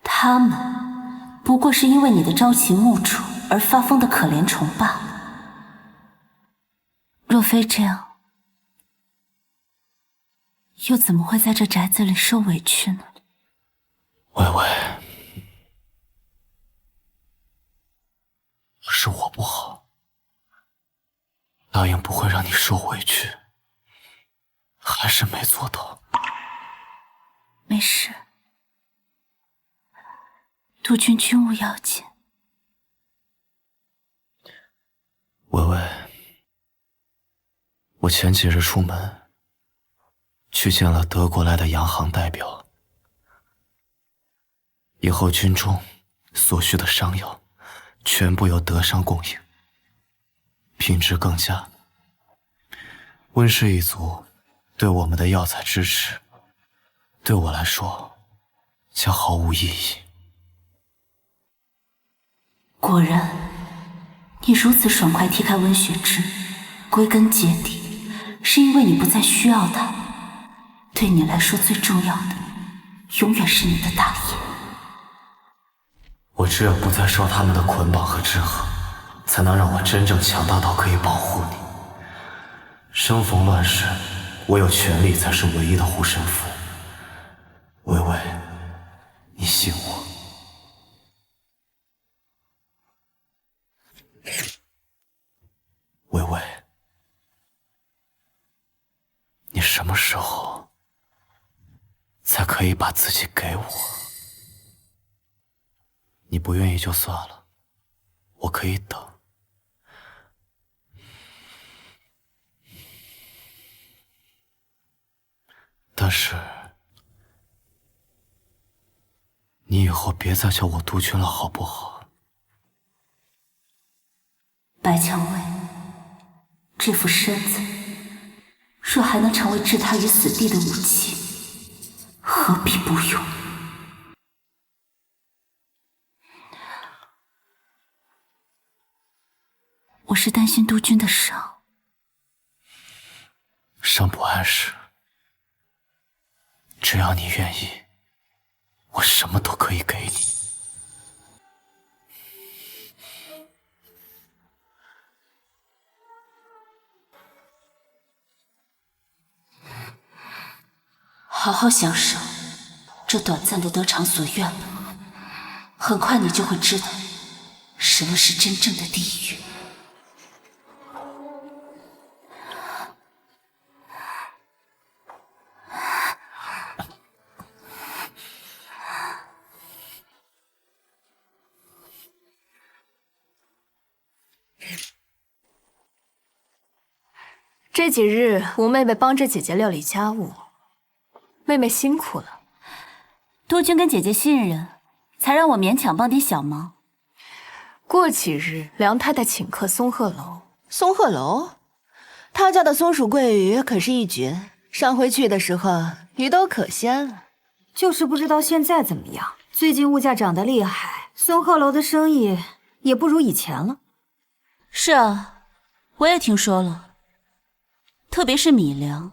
他们不过是因为你的朝秦暮楚而发疯的可怜虫罢了。若非这样，又怎么会在这宅子里受委屈呢？微微，是我不好，答应不会让你受委屈，还是没做到。没事，督军军务要紧。微微，我前几日出门，去见了德国来的洋行代表。以后军中所需的伤药，全部由德商供应，品质更佳。温氏一族对我们的药材支持，对我来说将毫无意义。果然，你如此爽快踢开温雪芝，归根结底是因为你不再需要它。对你来说最重要的，永远是你的大业。我只有不再受他们的捆绑和制衡，才能让我真正强大到可以保护你。生逢乱世，我有权力才是唯一的护身符。微微，你信我。微微，你什么时候才可以把自己给我？你不愿意就算了，我可以等。但是，你以后别再叫我督军了，好不好？白蔷薇，这副身子，若还能成为置他于死地的武器，何必不用？我是担心督军的伤。伤不碍事，只要你愿意，我什么都可以给你。好好享受这短暂的得偿所愿吧，很快你就会知道什么是真正的地狱。这几日，吴妹妹帮着姐姐料理家务，妹妹辛苦了。督军跟姐姐信任，才让我勉强帮点小忙。过几日，梁太太请客松鹤楼。松鹤楼，他家的松鼠桂鱼可是一绝。上回去的时候，鱼都可鲜了。就是不知道现在怎么样。最近物价涨得厉害，松鹤楼的生意也不如以前了。是啊，我也听说了。特别是米粮，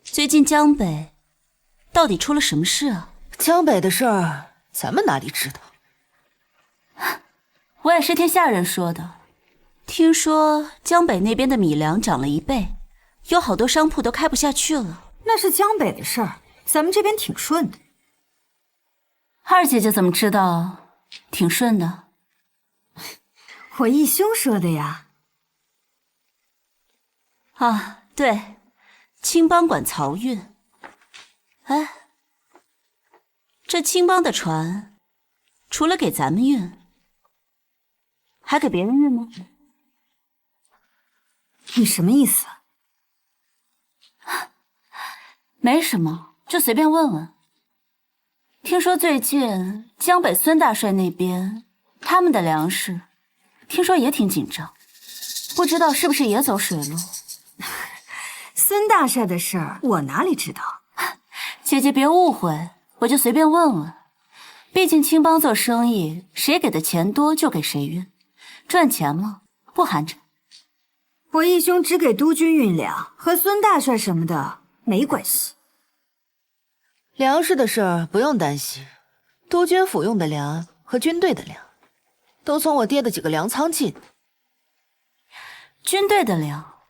最近江北到底出了什么事啊？江北的事儿，咱们哪里知道？我也是听下人说的，听说江北那边的米粮涨了1倍，有好多商铺都开不下去了。那是江北的事儿，咱们这边挺顺的。二姐姐怎么知道挺顺的？我义兄说的呀。啊，对，青帮管漕运。哎，这青帮的船，除了给咱们运，还给别人运吗？你什么意思？没什么，就随便问问。听说最近江北孙大帅那边，他们的粮食，听说也挺紧张。不知道是不是也走水路？孙大帅的事儿，我哪里知道？姐姐别误会，我就随便问问。毕竟青帮做生意，谁给的钱多就给谁运，赚钱嘛，不寒碜。我义兄只给督军运粮，和孙大帅什么的没关系。粮食的事儿不用担心，督军府用的粮和军队的粮，都从我爹的几个粮仓进。军队的粮，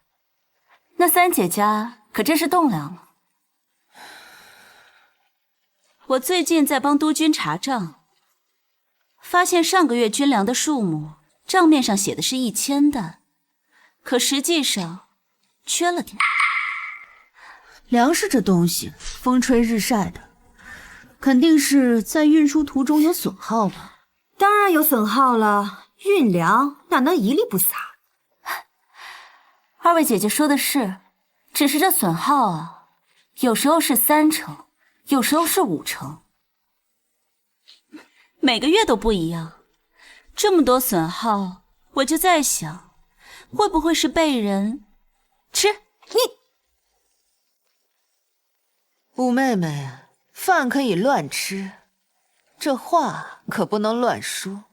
那三姐家可真是栋梁了。我最近在帮督军查账，发现上个月军粮的数目，账面上写的是1000担，可实际上缺了点。粮食这东西，风吹日晒的，肯定是在运输途中有损耗吧？当然有损耗了，运粮哪能一粒不撒？二位姐姐说的是，只是这损耗啊，有时候是3成，有时候是5成，每个月都不一样。这么多损耗，我就在想，会不会是被人吃？五妹妹，饭可以乱吃，这话可不能乱说。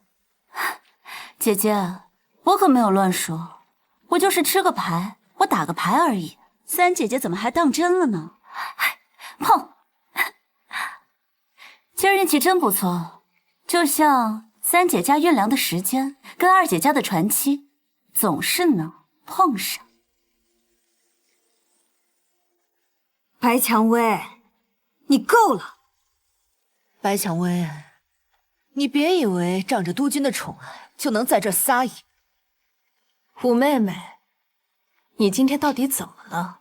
姐姐，我可没有乱说，我就是吃个牌，我打个牌而已。三姐姐怎么还当真了呢？砰！今儿运气真不错，就像三姐家运粮的时间跟二姐家的传期，总是能碰上。白蔷薇，你够了！白蔷薇，你别以为仗着督军的宠爱就能在这撒野。五妹妹，你今天到底怎么了？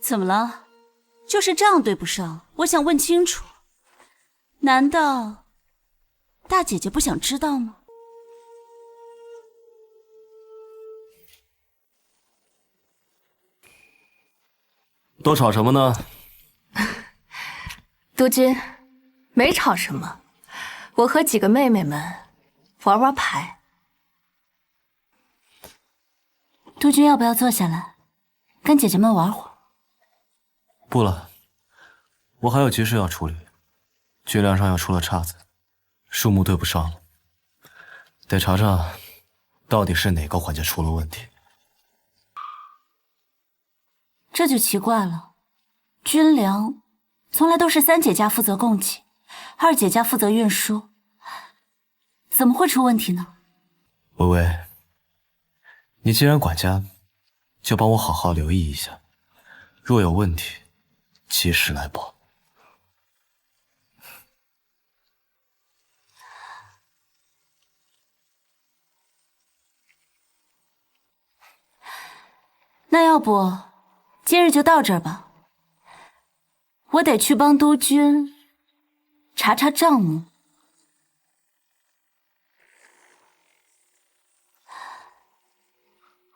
怎么了？就是账对不上，我想问清楚。难道大姐姐不想知道吗？都吵什么呢？督军，没吵什么，我和几个妹妹们玩玩牌。督军要不要坐下来，跟姐姐们玩会儿？不了，我还有急事要处理，军粮上又出了岔子，数目对不上了，得查查到底是哪个环节出了问题。这就奇怪了，军粮从来都是三姐家负责供给，二姐家负责运输，怎么会出问题呢？微微，你既然管家，就帮我好好留意一下，若有问题，及时来报。那要不今日就到这儿吧，我得去帮督军查查账目。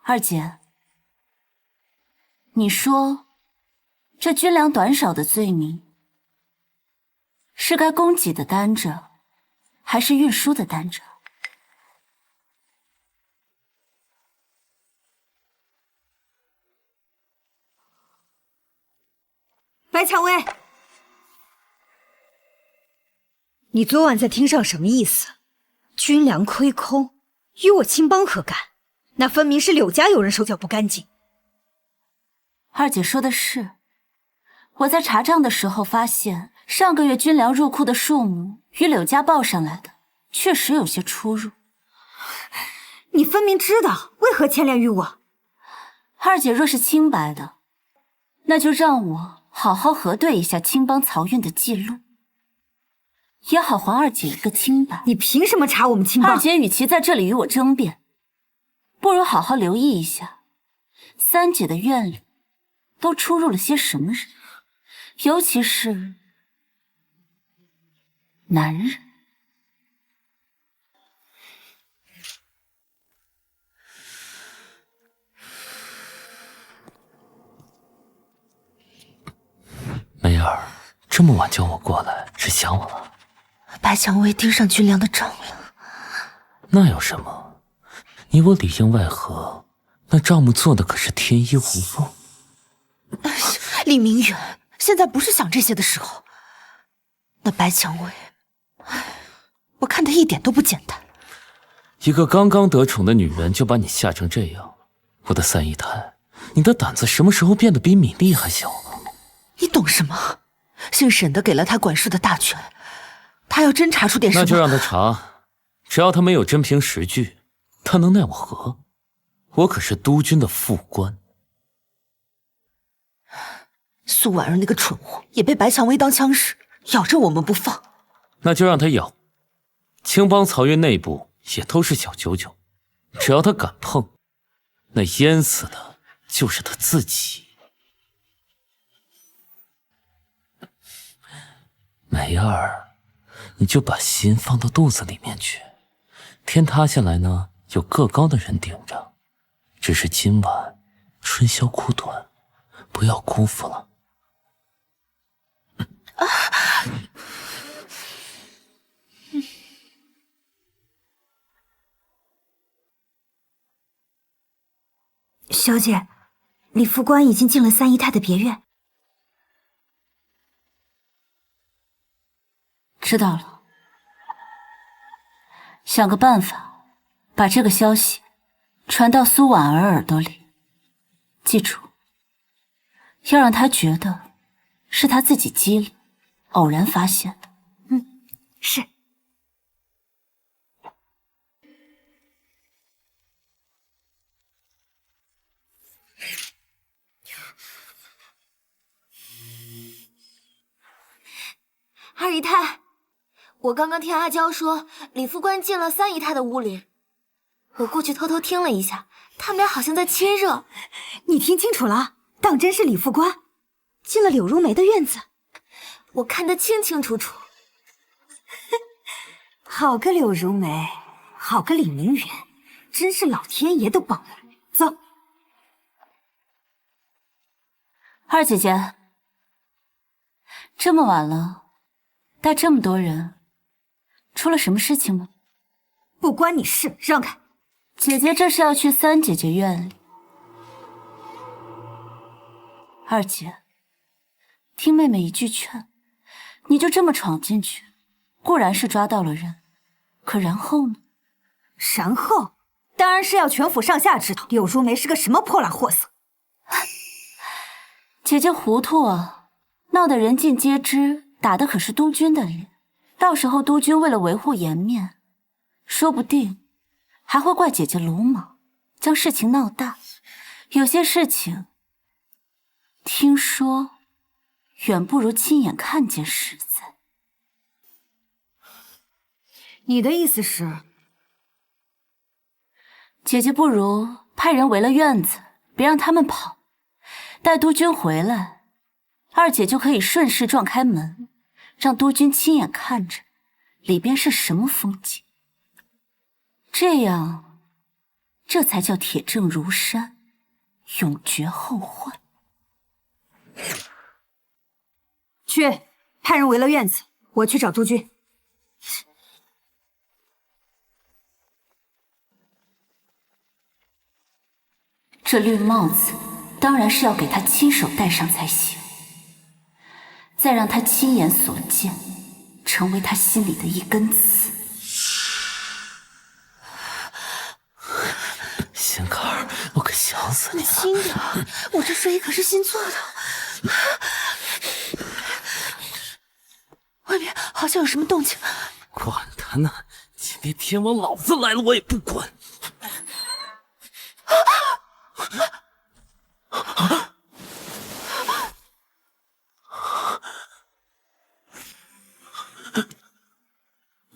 二姐，你说这军粮短少的罪名，是该供给的担着，还是运输的担着？白蔷薇，你昨晚在厅上什么意思？军粮亏空，与我青帮何干？那分明是柳家有人手脚不干净。二姐说的是，我在查账的时候发现，上个月军粮入库的数目与柳家报上来的确实有些出入。你分明知道，为何牵连于我？二姐若是清白的，那就让我好好核对一下青帮漕运的记录，也好还二姐一个清白。你凭什么查我们青帮？二姐与其在这里与我争辩，不如好好留意一下三姐的院里都出入了些什么人，尤其是男人。梅儿，这么晚叫我过来，是想我了？白蔷薇盯上军粮的账了。那有什么？你我里应外合，那账目做的可是天衣无缝。李明远，现在不是想这些的时候。那白蔷薇，我看她一点都不简单。一个刚刚得宠的女人就把你吓成这样，我的三姨太，你的胆子什么时候变得比米粒还小了？你懂什么？姓沈的给了他管事的大权，他要真查出点什么，那就让他查，只要他没有真凭实据，他能奈我何？我可是督军的副官。苏婉儿那个蠢货也被白蔷薇当枪使，咬着我们不放。那就让他咬。青帮漕运内部也都是小九九，只要他敢碰，那淹死的就是他自己。梅儿，你就把心放到肚子里面去。天塌下来呢，有个高的人顶着。只是今晚春宵苦短，不要辜负了。小姐，李副官已经进了三姨太的别院。知道了，想个办法，把这个消息传到苏婉儿耳朵里。记住，要让她觉得是她自己机灵，偶然发现的。是。二姨太，我刚刚听阿娇说李副官进了三姨太的屋里，我过去偷偷听了一下，他们俩好像在亲热。你听清楚了，当真是李副官进了柳如梅的院子，我看得清清楚楚。好个柳如梅，好个李明远，真是老天爷都帮了。走，二姐姐，这么晚了，带这么多人，出了什么事情吗？不关你事，让开。姐姐这是要去三姐姐院里。二姐，听妹妹一句劝，你就这么闯进去，固然是抓到了人，可然后呢？然后当然是要全府上下知道柳如梅是个什么破烂货色。姐姐糊涂啊，闹得人尽皆知，打的可是督军的脸。到时候督军为了维护颜面，说不定还会怪姐姐鲁莽，将事情闹大。有些事情，听说远不如亲眼看见实在。你的意思是，姐姐不如派人围了院子，别让他们跑。待督军回来，二姐就可以顺势撞开门，让督军亲眼看着里边是什么风景。这样，这才叫铁证如山，永绝后患。去派人围了院子，我去找督军。这绿帽子当然是要给他亲手戴上才行，再让他亲眼所见，成为他心里的一根刺。心坎儿，我可想死你了！轻点，我这睡衣可是新做的。外面好像有什么动静。管他呢，今天天王老子来了，我也不管。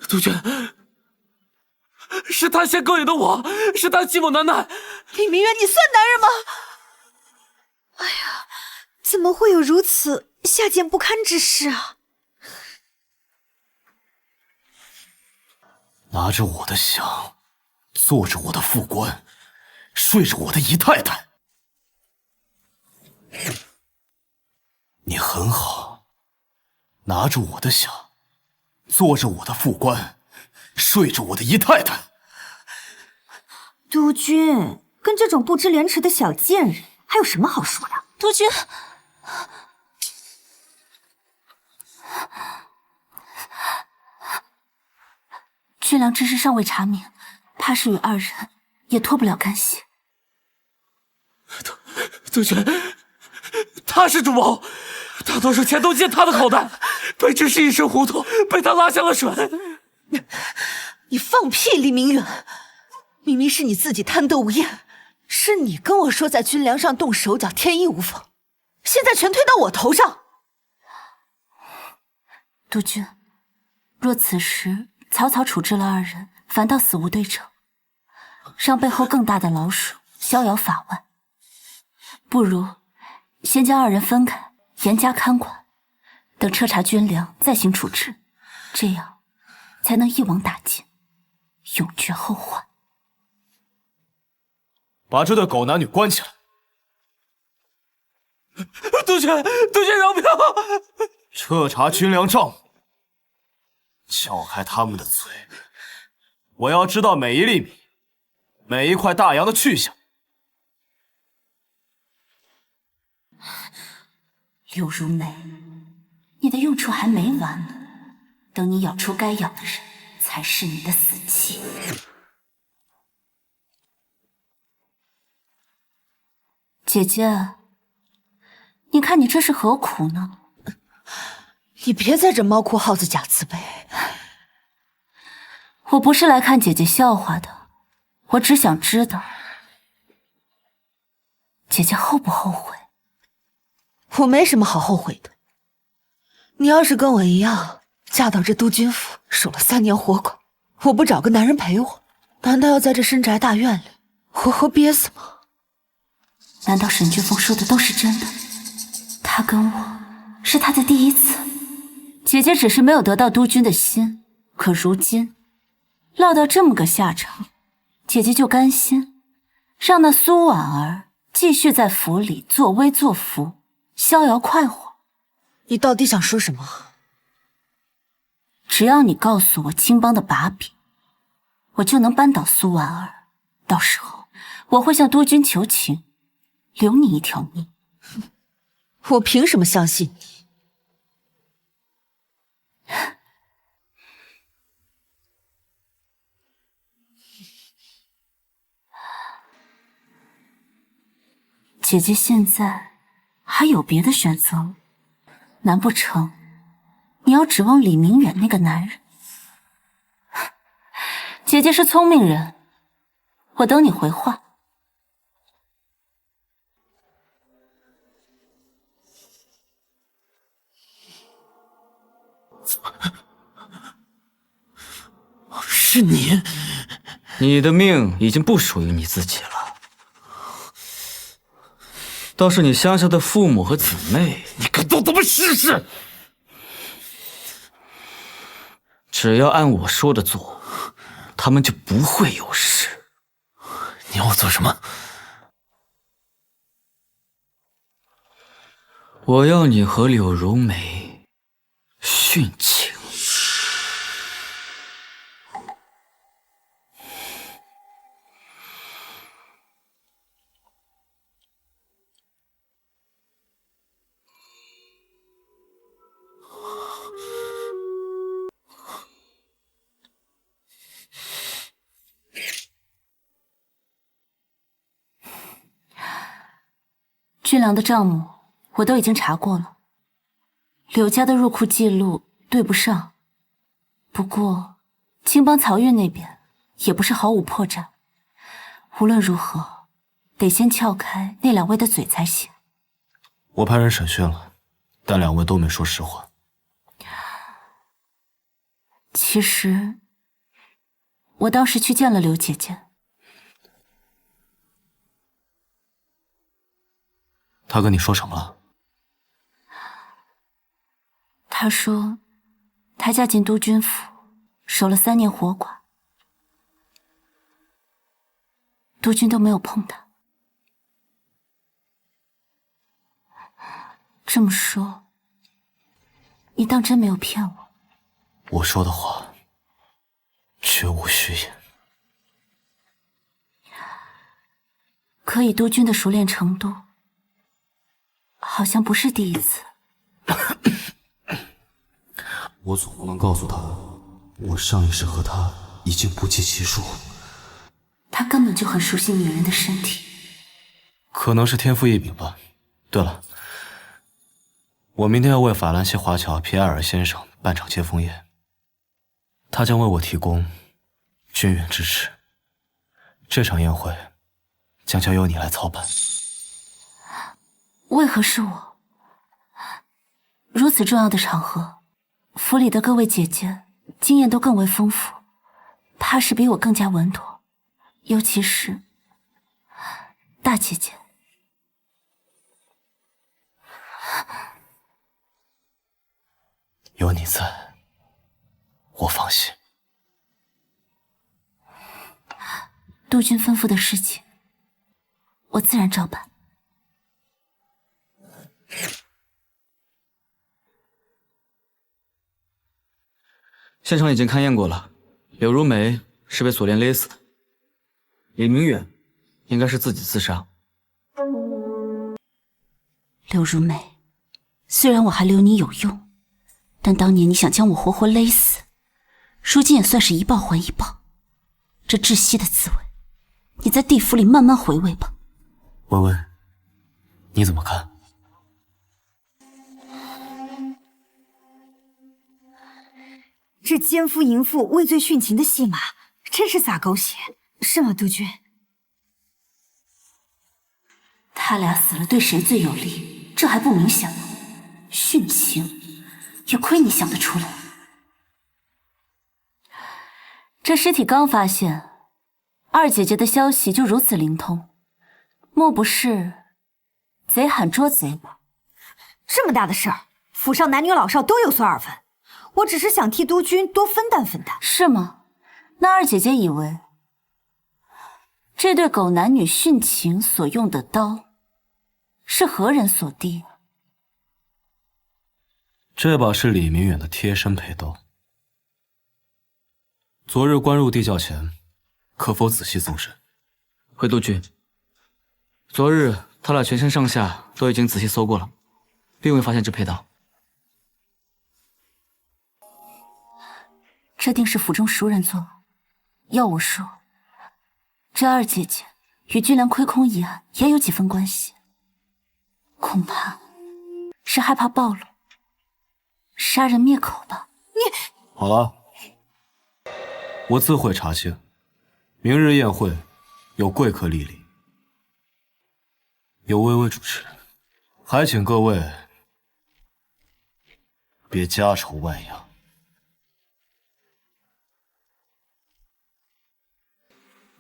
督军，是他先勾引的我，是他欺负楠楠。李明远，你算男人吗？哎呀，怎么会有如此下贱不堪之事啊！拿着我的饷，做着我的副官，睡着我的姨太太。你很好，拿着我的饷，做着我的副官，睡着我的姨太太。督军跟这种不知廉耻的小贱人还有什么好说的？督军，军良之事尚未查明，怕是与二人也脱不了干系。督军，他是主谋，大多数钱都进他的口袋，卑职是一时糊涂，被他拉下了水。你放屁，李明远！明明是你自己贪得无厌，是你跟我说在军粮上动手脚，天衣无缝，现在全推到我头上。督军，若此时草草处置了二人，反倒死无对证，让背后更大的老鼠逍遥法外。不如先将二人分开，严加看管，等彻查军粮再行处置，这样才能一网打尽，永绝后患。把这对狗男女关起来！督军，督军饶命！彻查军粮账目，撬开他们的嘴，我要知道每一粒米、每一块大洋的去向。柳如梅，你的用处还没完呢，等你咬出该咬的人，才是你的死期。姐姐，你看你这是何苦呢？你别在这猫哭耗子假慈悲。我不是来看姐姐笑话的，我只想知道，姐姐后不后悔？我没什么好后悔的。你要是跟我一样，嫁到这督军府，守了3年活寡，我不找个男人陪我，难道要在这深宅大院里活活憋死吗？难道沈君峰说的都是真的？他跟我是他的第一次，姐姐只是没有得到督军的心，可如今落到这么个下场，姐姐就甘心让那苏婉儿继续在府里作威作福，逍遥快活。你到底想说什么？只要你告诉我青帮的把柄，我就能扳倒苏婉儿，到时候我会向督军求情，留你一条命。我凭什么相信你？姐姐现在还有别的选择，难不成你要指望李明远那个男人？姐姐是聪明人，我等你回话。是你，你的命已经不属于你自己了，倒是你乡下的父母和姊妹，你敢动他们试试？只要按我说的做，他们就不会有事。你要我做什么？我要你和柳如梅殉情。军粮的账目我都已经查过了，柳家的入库记录对不上，不过青帮漕运那边也不是毫无破绽。无论如何，得先撬开那2位的嘴才行。我派人审讯了，但2位都没说实话。其实，我当时去见了柳姐姐。他跟你说什么了？他说，他嫁进督军府，守了3年活寡，督军都没有碰他。这么说，你当真没有骗我？我说的话绝无虚言。可以督军的熟练程度，好像不是第一次。我总不能告诉他，我上一世和他已经不计其数。他根本就很熟悉女人的身体，可能是天赋异禀吧。对了，我明天要为法兰西华侨皮埃尔先生办场接风宴，他将为我提供军援支持。这场宴会将交由你来操办。为何是我？如此重要的场合，府里的各位姐姐经验都更为丰富，怕是比我更加稳妥。尤其是大姐姐。有你在，我放心。督军吩咐的事情，我自然照办。现场已经勘验过了，柳如梅是被锁链勒死的，李明远应该是自己自杀。柳如梅，虽然我还留你有用，但当年你想将我活活勒死，如今也算是一报还一报。这窒息的滋味，你在地府里慢慢回味吧。微微，你怎么看？这奸夫淫妇畏罪殉情的戏码，真是洒狗血，是吗，督军？他俩死了对谁最有利？这还不明显吗？殉情，也亏你想得出来。这尸体刚发现，二姐姐的消息就如此灵通，莫不是贼喊捉贼吧？这么大的事儿，府上男女老少都有所耳闻。我只是想替督军多分担分担。是吗？那二姐姐以为这对狗男女殉情所用的刀是何人所递？这把是李明远的贴身佩刀。昨日关入地窖前，可否仔细搜审？回督军，昨日他俩全身上下都已经仔细搜过了，并未发现这佩刀。这定是府中熟人做。要我说，这二姐姐与军粮亏空一案也有几分关系，恐怕是害怕暴露，杀人灭口吧。好了，我自会查清。明日宴会有贵客莅临，由微微主持，还请各位别家丑外扬。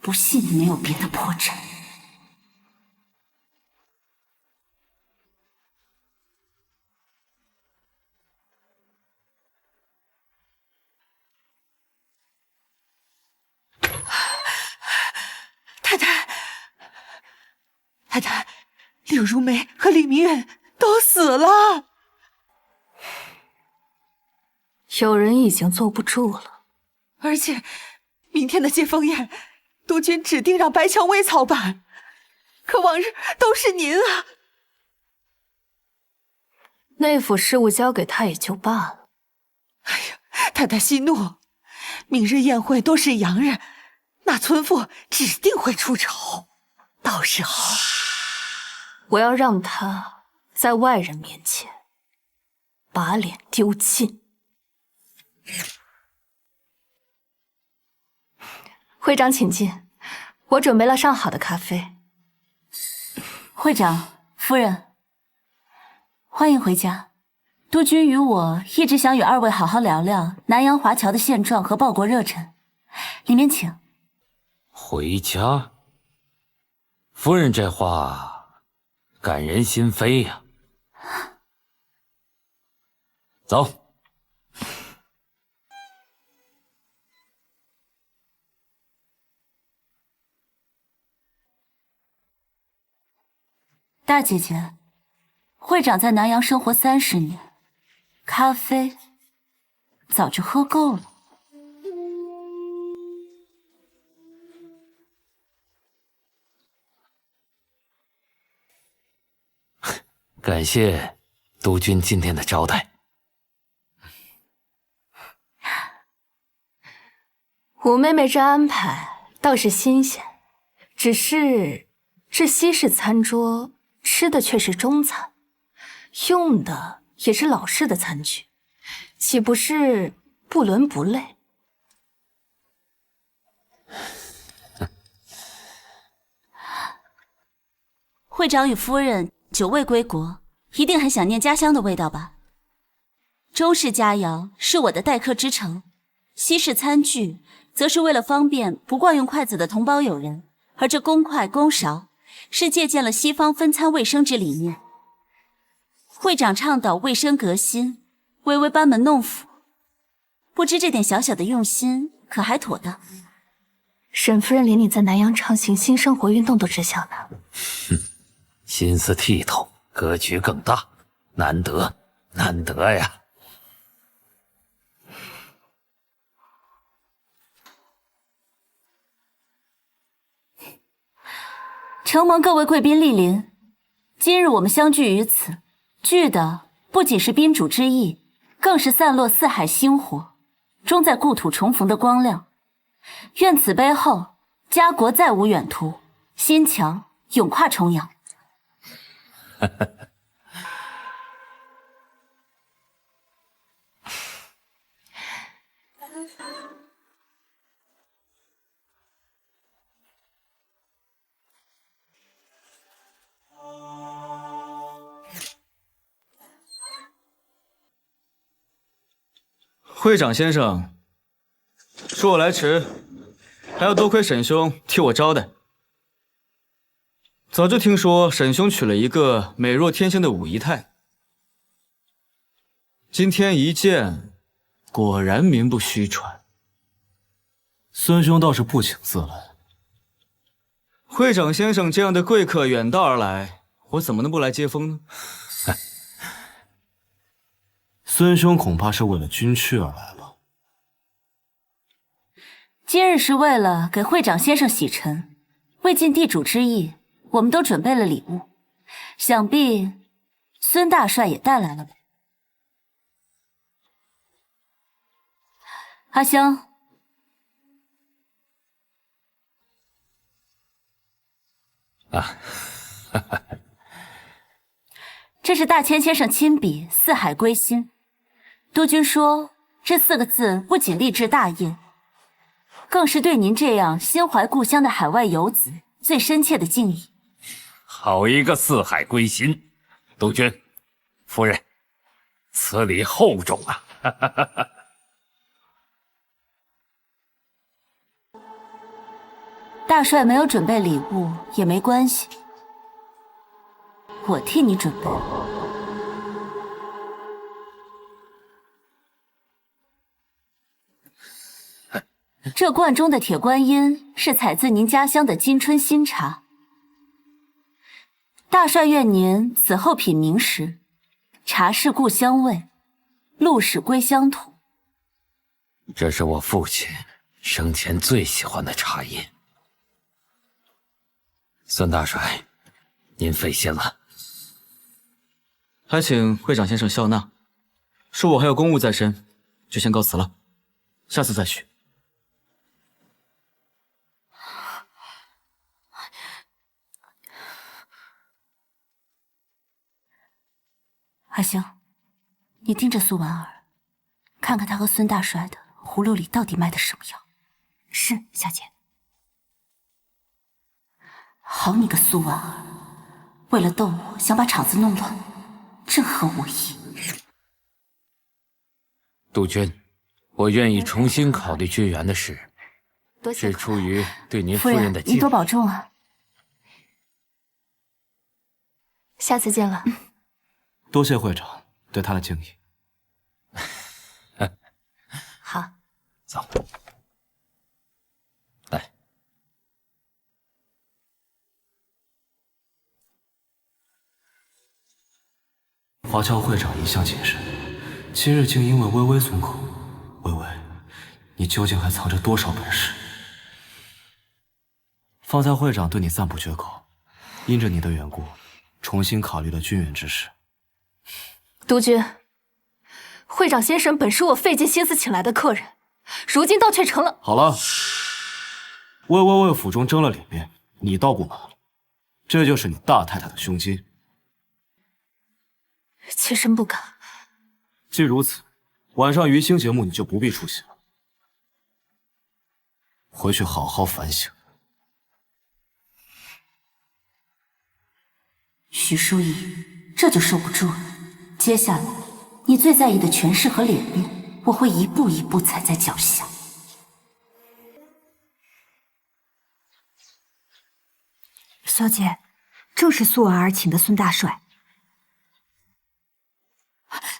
不信你没有别的破绽。太太，柳如梅和李明远都死了。有人已经坐不住了，而且明天的接风宴，督军指定让白蔷薇操办，可往日都是您啊。内府事务交给他也就罢了。哎呀，太太息怒，明日宴会都是洋人，那村妇指定会出丑，到时候我要让他在外人面前把脸丢尽。会长请进，我准备了上好的咖啡。会长、夫人，欢迎回家。督军与我一直想与二位好好聊聊南洋华侨的现状和报国热忱，里面请。回家？夫人这话感人心扉呀。走。大姐姐，会长在南洋生活30年，咖啡早就喝够了。感谢督军今天的招待。五妹妹这安排倒是新鲜，只是这西式餐桌吃的却是中餐，用的也是老式的餐具，岂不是不伦不类？会长与夫人久未归国，一定很想念家乡的味道吧？周氏佳肴是我的待客之诚，西式餐具则是为了方便不惯用筷子的同胞友人，而这公筷公勺是借鉴了西方分餐卫生之理念。会长倡导卫生革新，微微班门弄斧，不知这点小小的用心可还妥当？沈夫人连你在南阳畅行新生活运动都知晓呢。心思剔透，格局更大，难得，难得呀！承蒙各位贵宾莅临，今日我们相聚于此，聚的不仅是宾主之意，更是散落四海星火，终在故土重逢的光亮。愿此杯后，家国再无远途，心墙永跨重洋。会长先生，说我来迟，还要多亏沈兄替我招待。早就听说沈兄娶了一个美若天仙的五姨太，今天一见，果然名不虚传。孙兄倒是不请自来。会长先生这样的贵客远道而来，我怎么能不来接风呢？孙兄恐怕是为了军区而来了。今日是为了给会长先生洗尘，为尽地主之谊，我们都准备了礼物，想必孙大帅也带来了吧？阿香，这是大千先生亲笔“四海归心”。督军说，这4个字不仅励志大业，更是对您这样心怀故乡的海外游子最深切的敬意。好一个四海归心！督军，夫人，此礼厚重啊！大帅没有准备礼物也没关系，我替你准备。这罐中的铁观音是采自您家乡的金春新茶，大帅愿您此后品茗时，茶是故乡味，路是归乡土。这是我父亲生前最喜欢的茶叶。孙大帅，您费心了。还请会长先生笑纳，恕我还有公务在身，就先告辞了，下次再续。阿香，你盯着苏婉儿，看看她和孙大帅的葫芦里到底卖的什么药。是，小姐。好你个苏婉儿，为了斗我，想把场子弄乱，正合我意。督军，我愿意重新考虑军援的事，是出于对您夫人的敬意。您多保重啊。下次见了。多谢会长对他的敬意。好，走。来，华侨会长一向谨慎，今日竟因为微微松口。微微，你究竟还藏着多少本事？方才会长对你赞不绝口，因着你的缘故，重新考虑了军援之事。督军，会长先生本是我费尽心思请来的客人，如今倒却成了……好了，为府中争了脸面，你倒不满了，这就是你大太太的胸襟。妾身不敢。既如此，晚上娱星节目你就不必出席了，回去好好反省。徐淑仪，这就受不住了。接下来，你最在意的权势和脸面，我会一步一步踩在脚下。小姐，正是素婉儿请的孙大帅。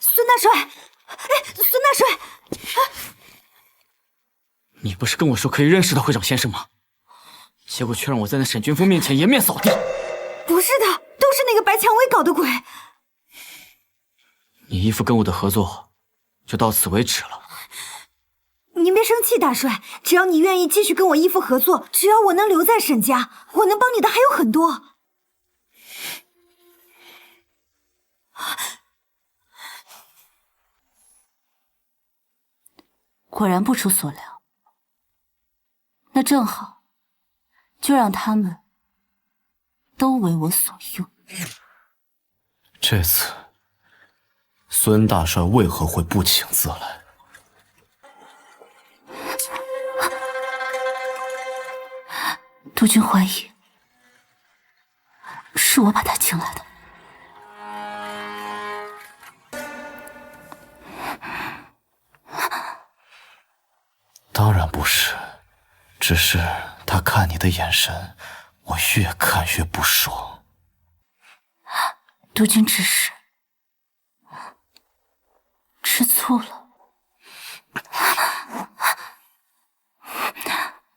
孙大帅，哎，孙大帅！你不是跟我说可以认识的会长先生吗？结果却让我在那沈君峰面前颜面扫地。不是的，都是那个白蔷薇搞的鬼。你义父跟我的合作就到此为止了。您别生气，大帅，只要你愿意继续跟我义父合作，只要我能留在沈家，我能帮你的还有很多。果然不出所料，那正好，就让他们都为我所用。这次，孙大帅为何会不请自来？督军怀疑是我把他请来的。当然不是，只是他看你的眼神，我越看越不爽。督军只是吃醋了，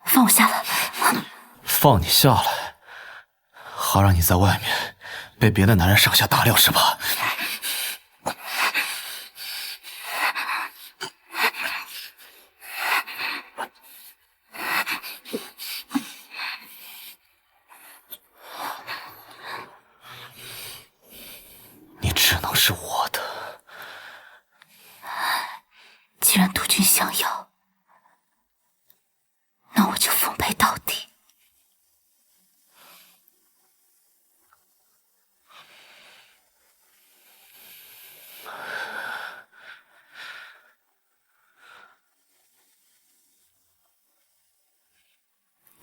放我下来。放你下来，好让你在外面被别的男人上下打量是吧？你只能是我的。既然督军想要，那我就奉陪到底。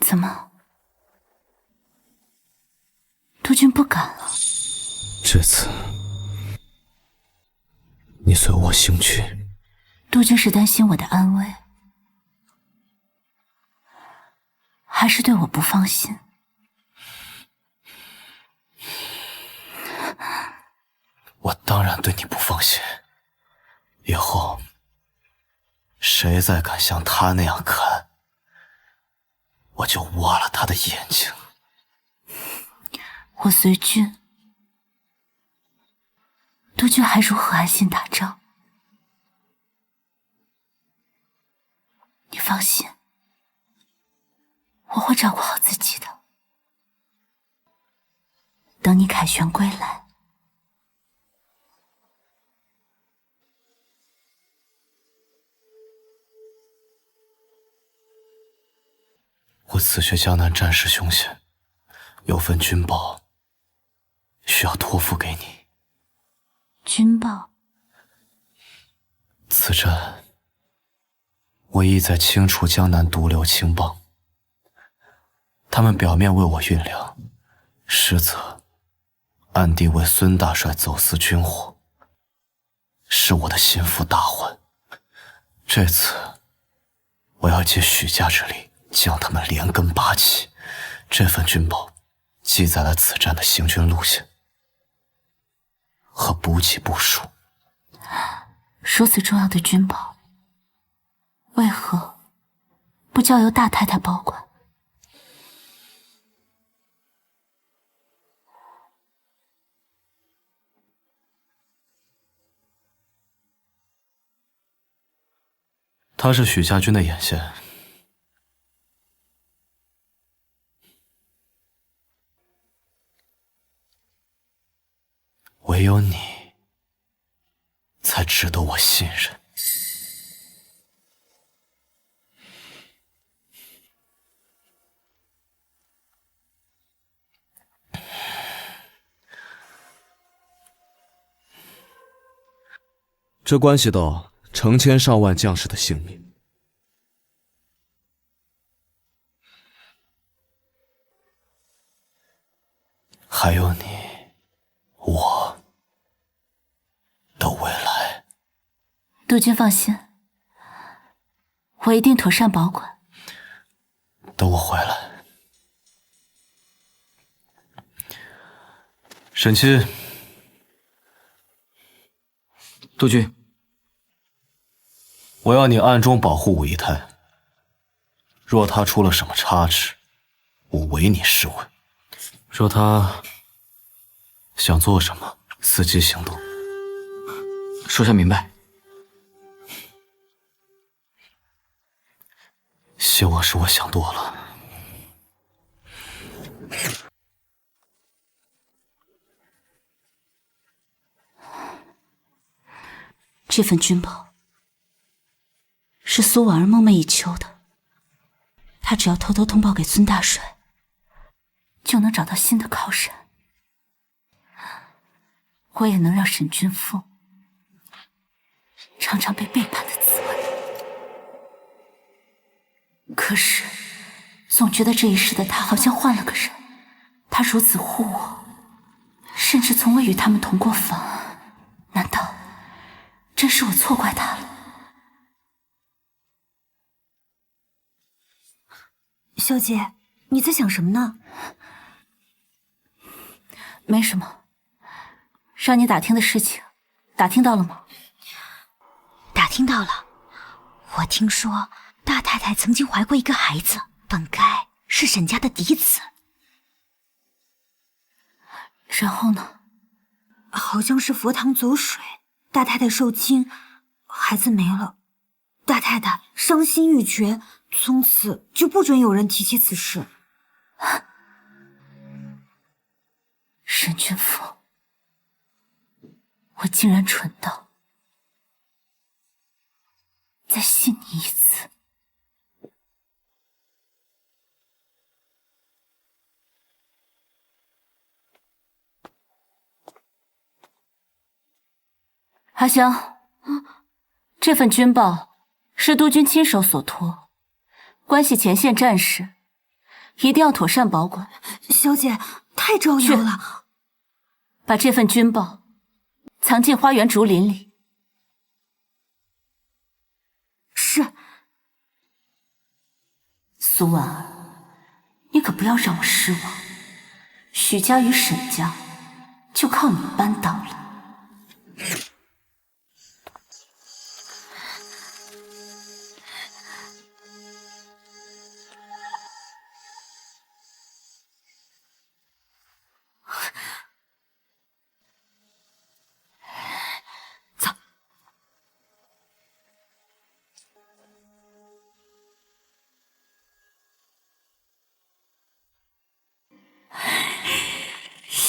怎么，督军不敢了？这次，你随我行去。督军是担心我的安危，还是对我不放心？我当然对你不放心。以后，谁再敢像他那样看，我就挖了他的眼睛。我随军，督军还如何安心打仗？你放心，我会照顾好自己的。等你凯旋归来，我此去江南战事凶险，有份军报需要托付给你。军报？此战，我意在清除江南毒瘤青帮。他们表面为我运粮，实则暗地为孙大帅走私军火，是我的心腹大患。这次，我要借许家之力，将他们连根拔起。这份军报记载了此战的行军路线和补给部署。如此重要的军报，为何不交由大太太保管？他是许家军的眼线。信任。这关系到成千上万将士的性命。还有你，我的未来。督军放心，我一定妥善保管。等我回来。沈清，督军，我要你暗中保护武仪泰。若他出了什么差池，我唯你是问。若他想做什么，伺机行动。属下明白。希望是我想多了。这份军报是苏婉儿梦寐以求的，他只要偷偷通报给孙大帅，就能找到新的靠山。我也能让沈君凤尝尝被背叛的滋味。可是总觉得这一世的他好像换了个人，他如此护我，甚至从未与他们同过房，难道真是我错怪他了？小姐，你在想什么呢？没什么，让你打听的事情，打听到了吗？打听到了，我听说大太太曾经怀过一个孩子，本该是沈家的嫡子。然后呢？好像是佛堂走水，大太太受惊，孩子没了。大太太伤心欲绝，从此就不准有人提起此事。沈君凤，我竟然蠢到再信你一次。阿香，这份军报是督军亲手所托，关系前线战士，一定要妥善保管。小姐，太招摇了。把这份军报藏进花园竹林里。是。苏婉儿，你可不要让我失望。许家与沈家就靠你扳倒了。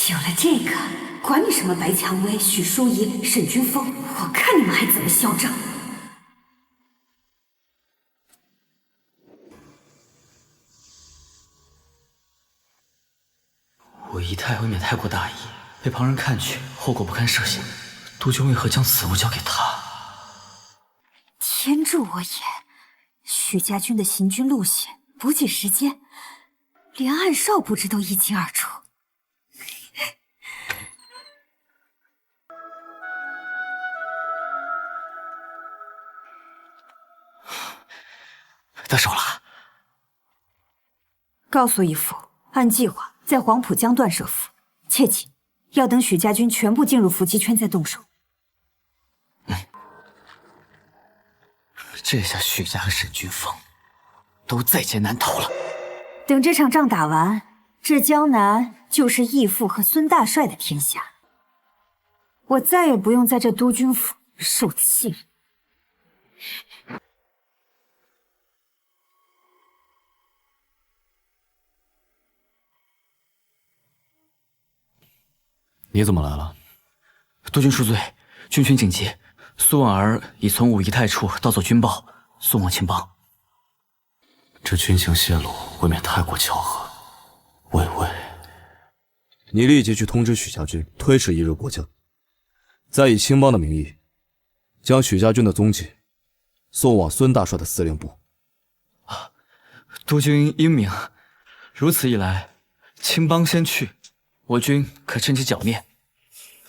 有了这个，管你什么白蔷薇、许淑仪、沈君凤，我看你们还怎么嚣张！武仪泰未免太过大意，被旁人看去，后果不堪设想。督军为何将此物交给他？天助我也！许家军的行军路线、补给时间，连暗哨不知都一清二楚。得手了。告诉义父，按计划在黄浦江段设伏，切记要等许家军全部进入伏击圈再动手。这下许家和沈君凤都在劫难逃了。等这场仗打完，这江南就是义父和孙大帅的天下，我再也不用在这督军府受气了。你怎么来了？督军恕罪，军情紧急，苏婉儿已从武仪太处盗走军报，送往青帮。这军情泄露，未免太过巧合。魏巍，你立即去通知许家军推迟1日过江，再以青帮的名义，将许家军的踪迹送往孙大帅的司令部。督军英明，如此一来，青帮先去，我军可趁其剿灭。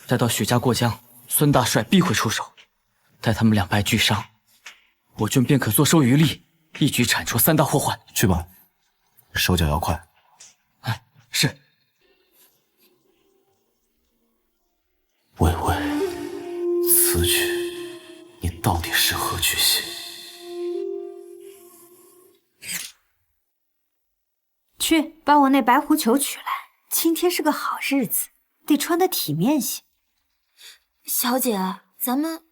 待到许家过江，孙大帅必会出手，待他们两败俱伤，我军便可坐收渔利，一举铲除3大祸患。去吧，手脚要快。是。魏巍，此曲你到底是何居心？去把我那白狐裘取来，今天是个好日子，得穿得体面些。小姐，咱们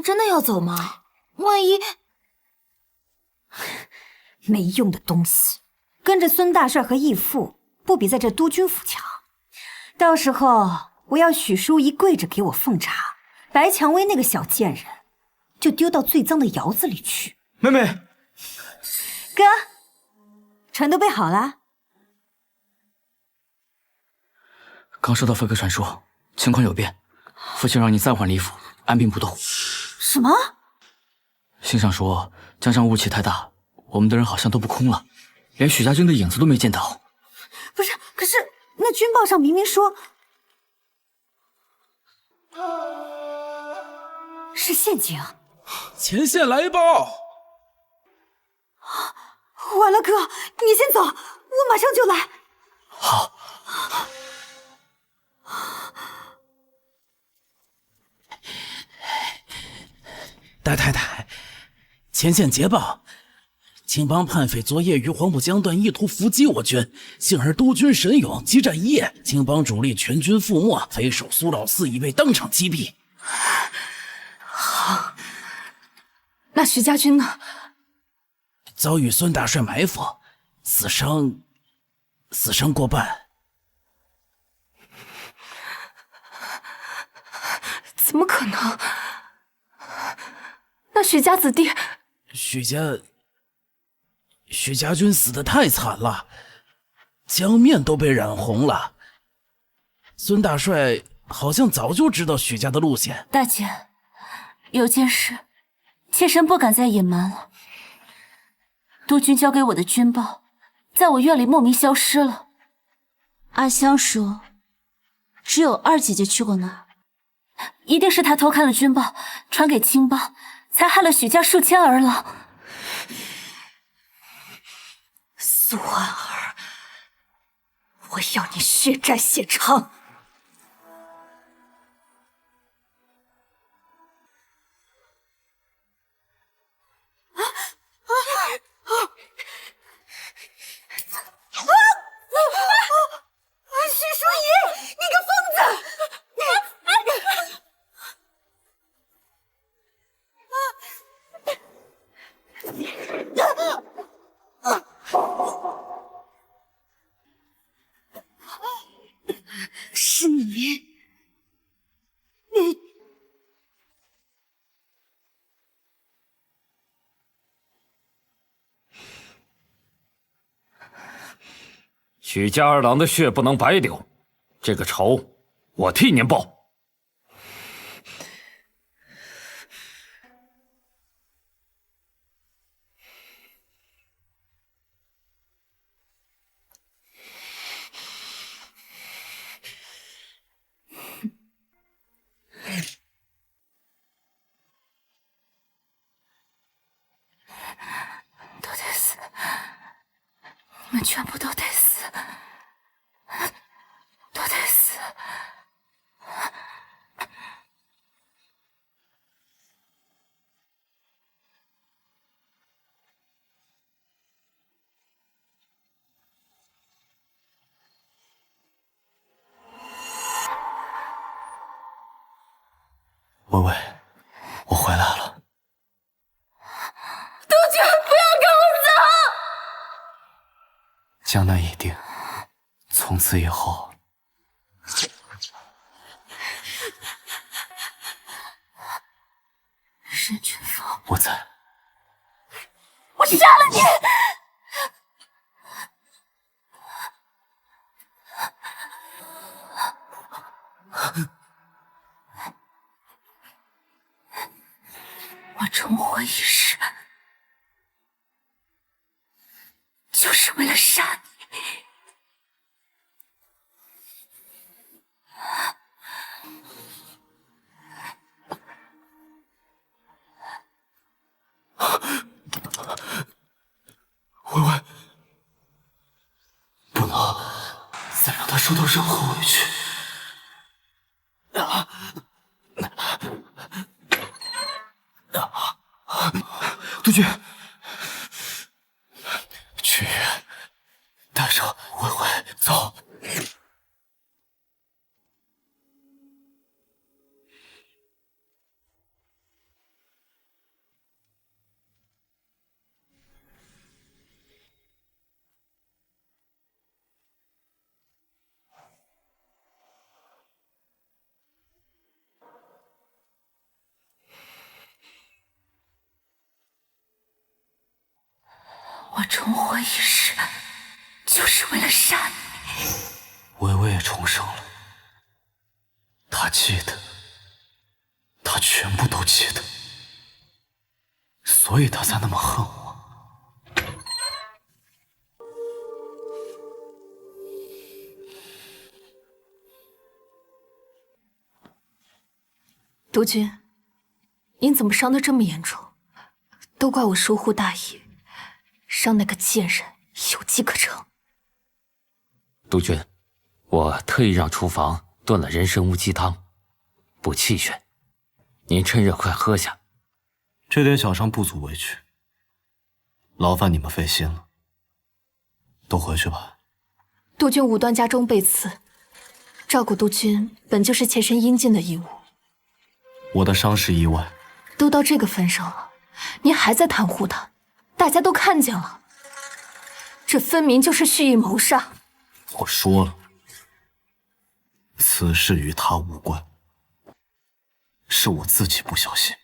真的要走吗？万一……没用的东西，跟着孙大帅和义父，不比在这督军府强。到时候我要许淑仪跪着给我奉茶，白蔷薇那个小贱人就丢到最脏的窑子里去。妹妹，哥，船都备好了。刚收到飞鸽传书，情况有变，父亲让你暂缓离府，按兵不动。什么？信上说江上雾气太大，我们的人好像都不空了，连许家军的影子都没见到。不是，可是那军报上明明说是陷阱。前线来报。完了，哥，你先走，我马上就来。好。大太太，前线捷报，青帮叛匪昨夜于黄浦江段意图伏击我军，幸而督军神勇，激战一夜，青帮主力全军覆没，匪首苏老四已被当场击毙。好，那徐家军呢？遭遇孙大帅埋伏，死伤过半。怎么可能？那许家子弟，许家军死得太惨了，江面都被染红了。孙大帅好像早就知道许家的路线。大姐，有件事，妾身不敢再隐瞒了。督军交给我的军报，在我院里莫名消失了。阿香说，只有二姐姐去过那儿。一定是他偷看了军报，传给青帮，才害了许家数千儿郎。苏婉儿，我要你血债血偿！许淑仪，你个疯子！是你，许家二郎的血不能白流，这个仇我替您报。都得死！你们全部都得死！都得死！微微，我回来了。督军，不要给我走！江南已定，从此以后，沈君峰，我在。我杀了你！我重活一世，就是为了杀你。微微，不能再让他受到任何委屈。杜鹃，去医院，带上微微，走。我重活一世，就是为了杀你。微微也重生了，他记得，他全部都记得，所以他才那么恨我。督军，您怎么伤得这么严重？都怪我疏忽大意，让那个贱人有机可乘。督军，我特意让厨房炖了人参乌鸡汤，补气血，您趁热快喝下。这点小伤不足为惧，劳烦你们费心了。都回去吧。督军武断家中被刺，照顾督军本就是切身应尽的义务。我的伤是意外，都到这个份上了，您还在袒护他，大家都看见了，这分明就是蓄意谋杀。我说了，此事与他无关，是我自己不小心。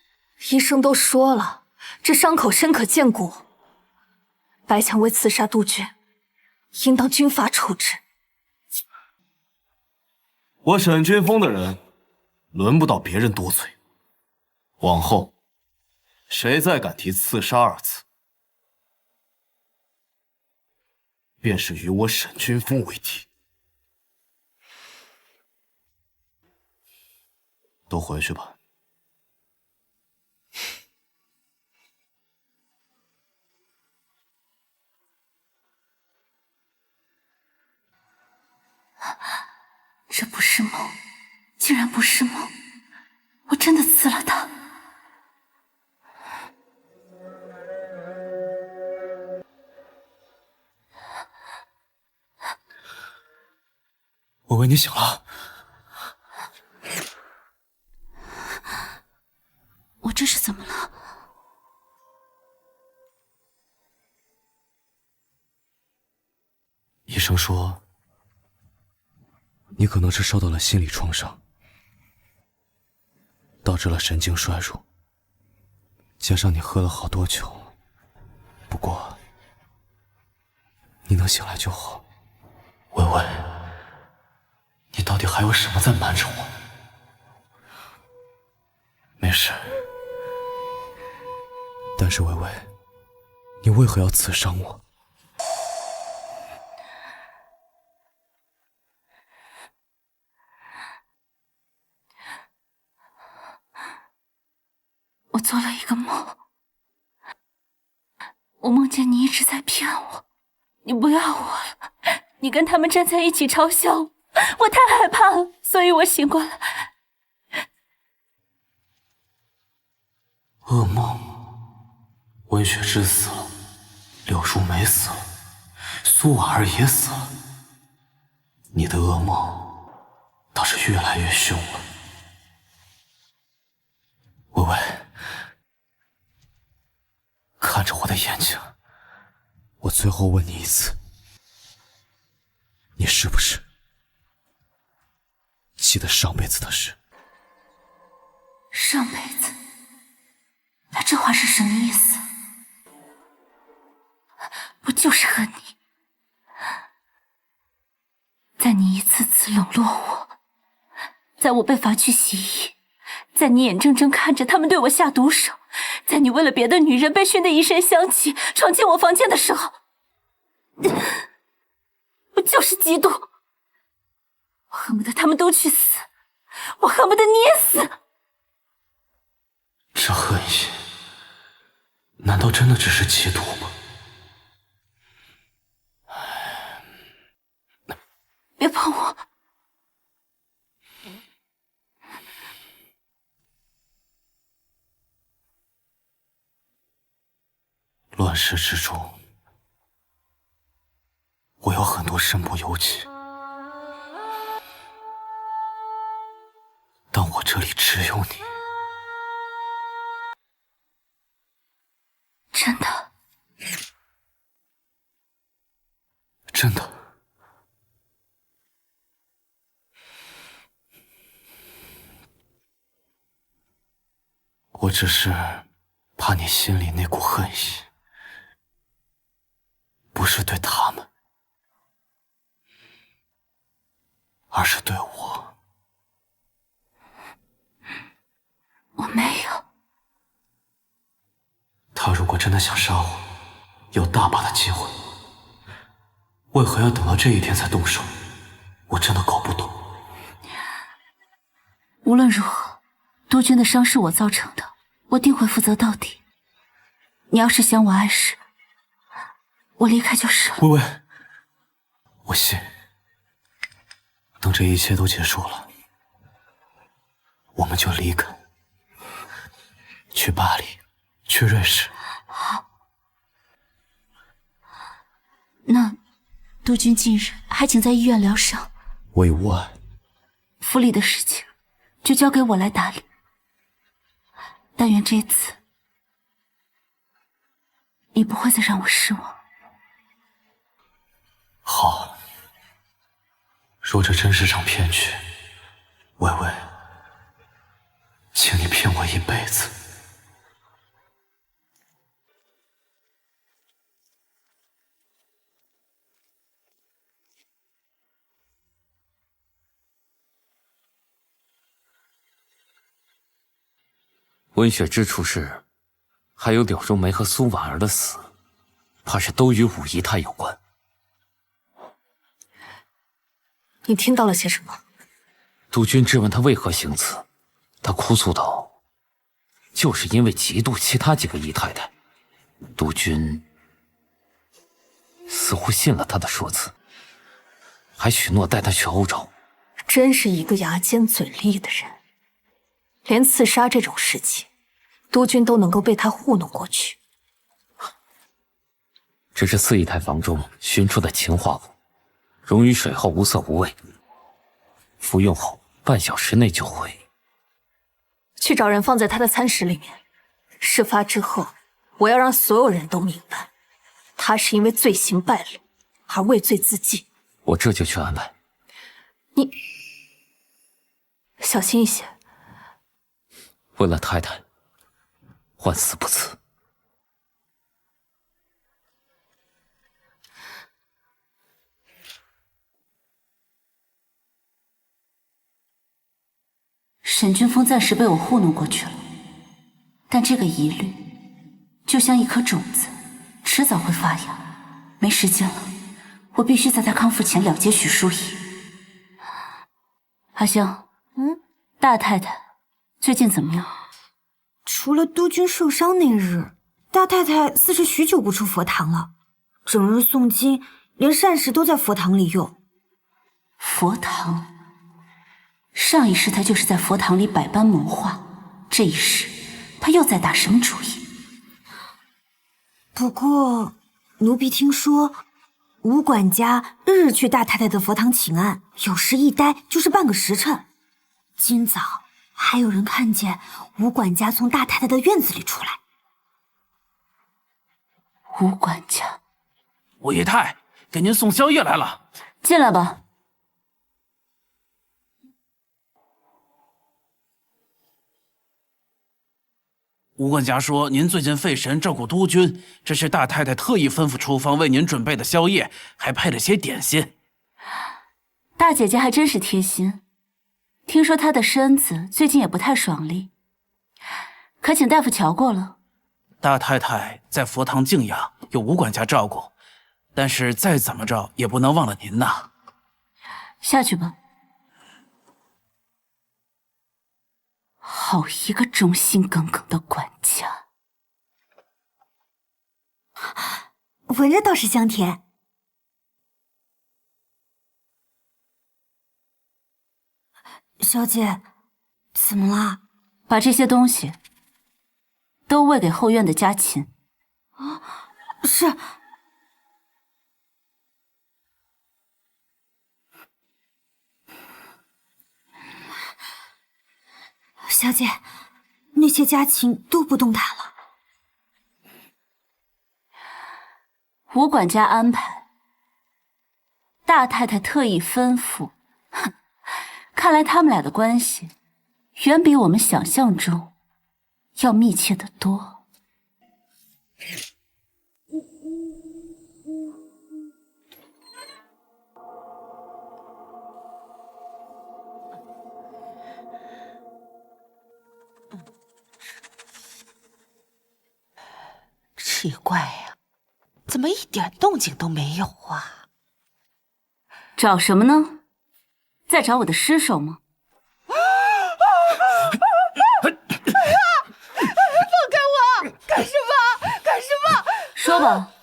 医生都说了，这伤口深可见骨，白蔷薇刺杀督军，应当军法处置。我沈君峰的人，轮不到别人多嘴。往后，谁再敢提刺杀二字，便是与我沈君峰为敌。都回去吧。这不是梦，竟然不是梦，我真的刺了他。微微，你醒了。我这是怎么了？医生说，你可能是受到了心理创伤，导致了神经衰弱，加上你喝了好多酒。不过，你能醒来就好。微微，你到底还有什么在瞒着我？没事。但是微微，你为何要刺伤我？我做了一个梦，我梦见你一直在骗我，你不要我了，你跟他们站在一起嘲笑我，我太害怕了，所以我醒过来。噩梦，温雪芝死了，柳树梅死了，苏婉儿也死了，你的噩梦倒是越来越凶了。微微，看着我的眼睛，我最后问你一次，你是不是记得上辈子的事？上辈子那这话是什么意思？不就是恨你，在你一次次冷落我，在我被罚去洗衣，在你眼睁睁看着他们对我下毒手，在你为了别的女人被熏得一身香气，闯进我房间的时候，我就是嫉妒，我恨不得他们都去死，我恨不得你也死。这恨意，难道真的只是嫉妒吗？别碰我！乱世之中，我有很多身不由己，但我这里只有你。真的？真的。我只是怕你心里那股恨意，不是对他们，而是对我。我没有。他如果真的想杀我，有大把的机会，为何要等到这一天才动手？我真的搞不懂。无论如何，督军的伤是我造成的，我定会负责到底。你要是嫌我碍事，我离开就是了。微微，我信。等这一切都结束了，我们就离开，去巴黎，去瑞士。好。那督军近日还请在医院疗伤。我已无碍。府里的事情就交给我来打理。但愿这次你不会再让我失望。好，若这真是场骗局，微微，请你骗我一辈子。温血之处是，还有柳荣梅和苏婉儿的死，怕是都与武姨太有关。你听到了些什么？督军质问他为何行此，他哭诉道：“就是因为嫉妒其他几个姨太太。”督军似乎信了他的说辞，还许诺带他去欧洲。真是一个牙尖嘴利的人，连刺杀这种事情，督军都能够被他糊弄过去。这是四姨太房中寻出的氰化物，溶于水后无色无味，服用后半小时内就会。去找人放在他的餐食里面。事发之后，我要让所有人都明白，他是因为罪行败露而畏罪自尽。我这就去安排。你小心一些。为了太太，万死不辞。沈君峰暂时被我糊弄过去了，但这个疑虑就像一颗种子，迟早会发芽。没时间了，我必须在他康复前了结许淑仪。阿香，大太太最近怎么样？除了督军受伤那日，大太太似是许久不出佛堂了，整日诵经，连膳食都在佛堂里用。佛堂？上一世他就是在佛堂里百般谋划，这一世他又在打什么主意？不过奴婢听说，吴管家日日去大太太的佛堂请安，有时一待就是半个时辰。今早还有人看见吴管家从大太太的院子里出来。吴管家，吴姨太给您送宵夜来了，进来吧。吴管家说您最近费神照顾督军，这是大太太特意吩咐厨房为您准备的宵夜，还配了些点心。大姐姐还真是贴心。听说她的身子最近也不太爽利，可请大夫瞧过了？大太太在佛堂静养，有吴管家照顾，但是再怎么着也不能忘了您呐。下去吧。好一个忠心耿耿的管家，闻着倒是香甜。小姐，怎么了？把这些东西都喂给后院的家禽。啊，是。小姐，那些家禽都不动弹了。吴管家安排，大太太特意吩咐。哼，看来他们俩的关系远比我们想象中要密切得多。奇怪呀，怎么一点动静都没有啊？找什么呢？在找我的尸首吗？放开我！干什么？干什么？说吧，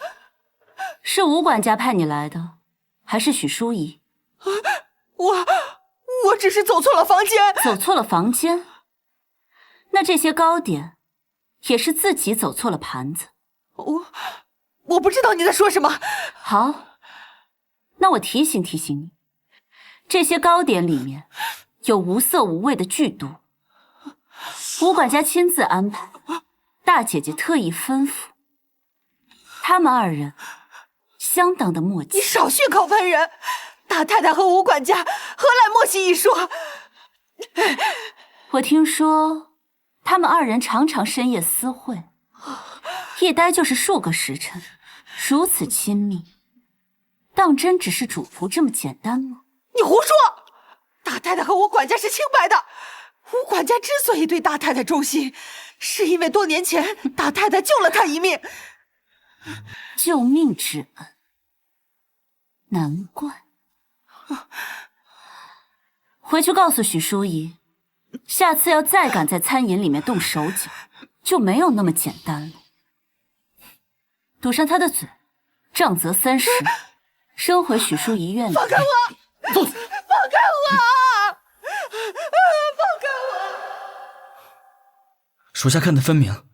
是吴管家派你来的，还是许淑仪？我只是走错了房间。走错了房间？那这些糕点也是自己走错了盘子。我不知道你在说什么。好，那我提醒提醒你，这些糕点里面有无色无味的剧毒，吴管家亲自安排，大姐姐特意吩咐，他们二人相当的默契。你少血口喷人！大太太和吴管家何来默契一说？我听说他们二人常常深夜私会，一待就是数个时辰，如此亲密，当真只是主仆这么简单吗？你胡说！大太太和吴管家是清白的。吴管家之所以对大太太忠心，是因为多年前大太太救了他一命。救命之恩，难怪。回去告诉许淑仪，下次要再敢在餐饮里面动手脚，就没有那么简单了。堵上他的嘴，杖责30，扔回许淑仪院里。放开我！放开我！放开我！属下看得分明，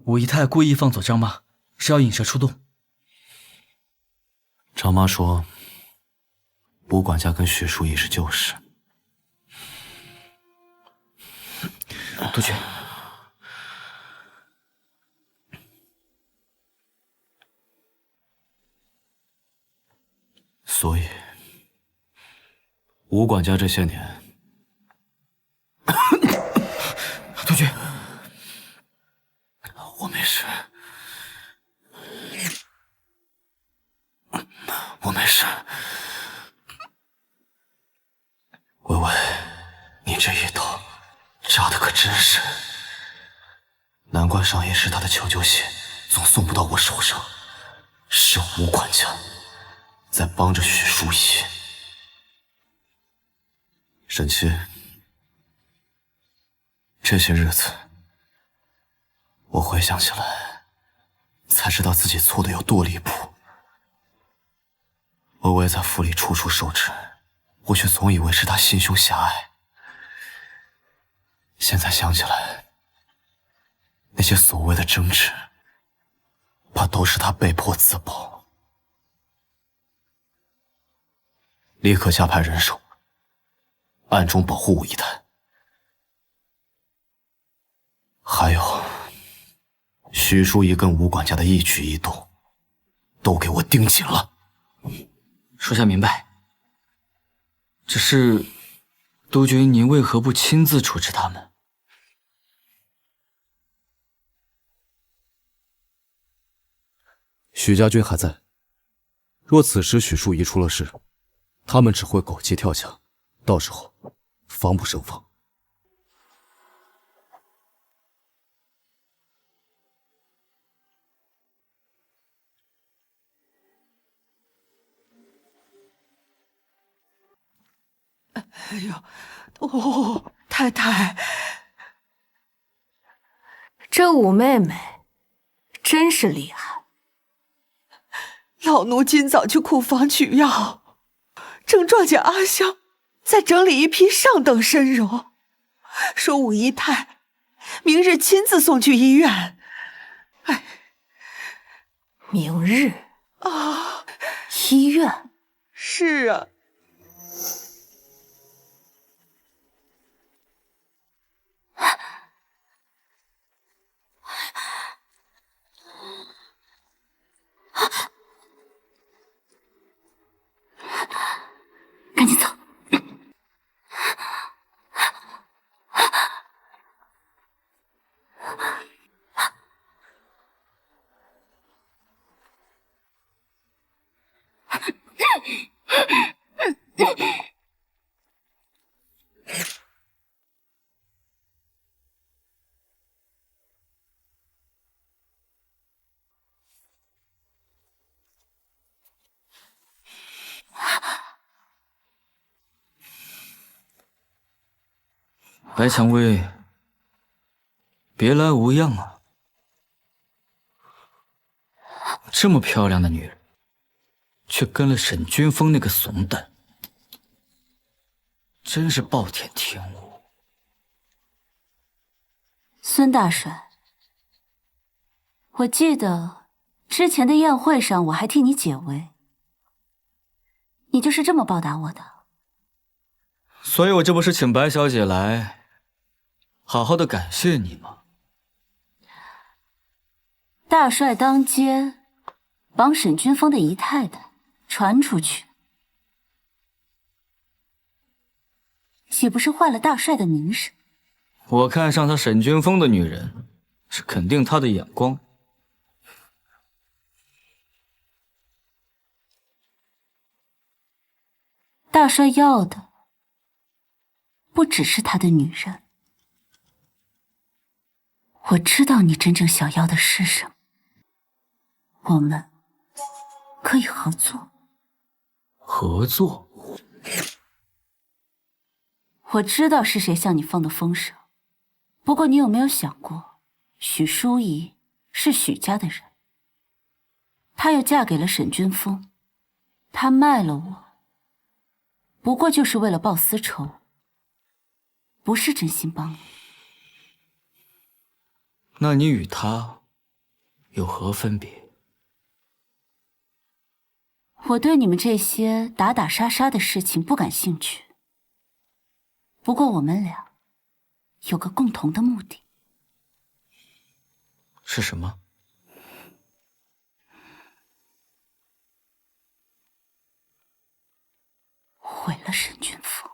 武姨太故意放走张妈，是要引蛇出洞。张妈说，吴管家跟许淑仪是旧识。督军，所以吴管家这些年，督军，我没事，我没事。微微，你这一刀扎的可真深，难怪上一世他的求救信总送不到我手上，是吴管家在帮着许淑仪。沈七，这些日子我回想起来，才知道自己错的有多离谱。微微在府里处处受制，我却总以为是他心胸狭隘。现在想起来，那些所谓的争执，怕都是他被迫自保。立刻加派人手，暗中保护武一太。还有，许淑仪跟吴管家的一举一动，都给我盯紧了。属下明白。只是，督军您为何不亲自处置他们？许家军还在，若此时许淑仪出了事，他们只会狗急跳墙，到时候防不胜防。哎呦，哦，太太，这五妹妹真是厉害。老奴今早去库房取药，正撞见阿香在整理一批上等参茸，说武姨太明日亲自送去医院。哎，明日啊，医院？是啊。赶紧走。白蔷薇，别来无恙啊！这么漂亮的女人，却跟了沈君峰那个怂蛋，真是暴殄天物。孙大帅，我记得之前的宴会上我还替你解围，你就是这么报答我的？所以我这不是请白小姐来，好好的感谢你吗？大帅当街帮沈君峰的姨太太传出去，岂不是坏了大帅的名声？我看上他沈君峰的女人，是肯定他的眼光。大帅要的不只是他的女人，我知道你真正想要的是什么，我们可以合作。合作？我知道是谁向你放的风声，不过你有没有想过，许淑仪是许家的人，她又嫁给了沈君峰，她卖了我，不过就是为了报私仇，不是真心帮你。那你与他有何分别？我对你们这些打打杀杀的事情不感兴趣，不过我们俩有个共同的目的。是什么？毁了沈君峰。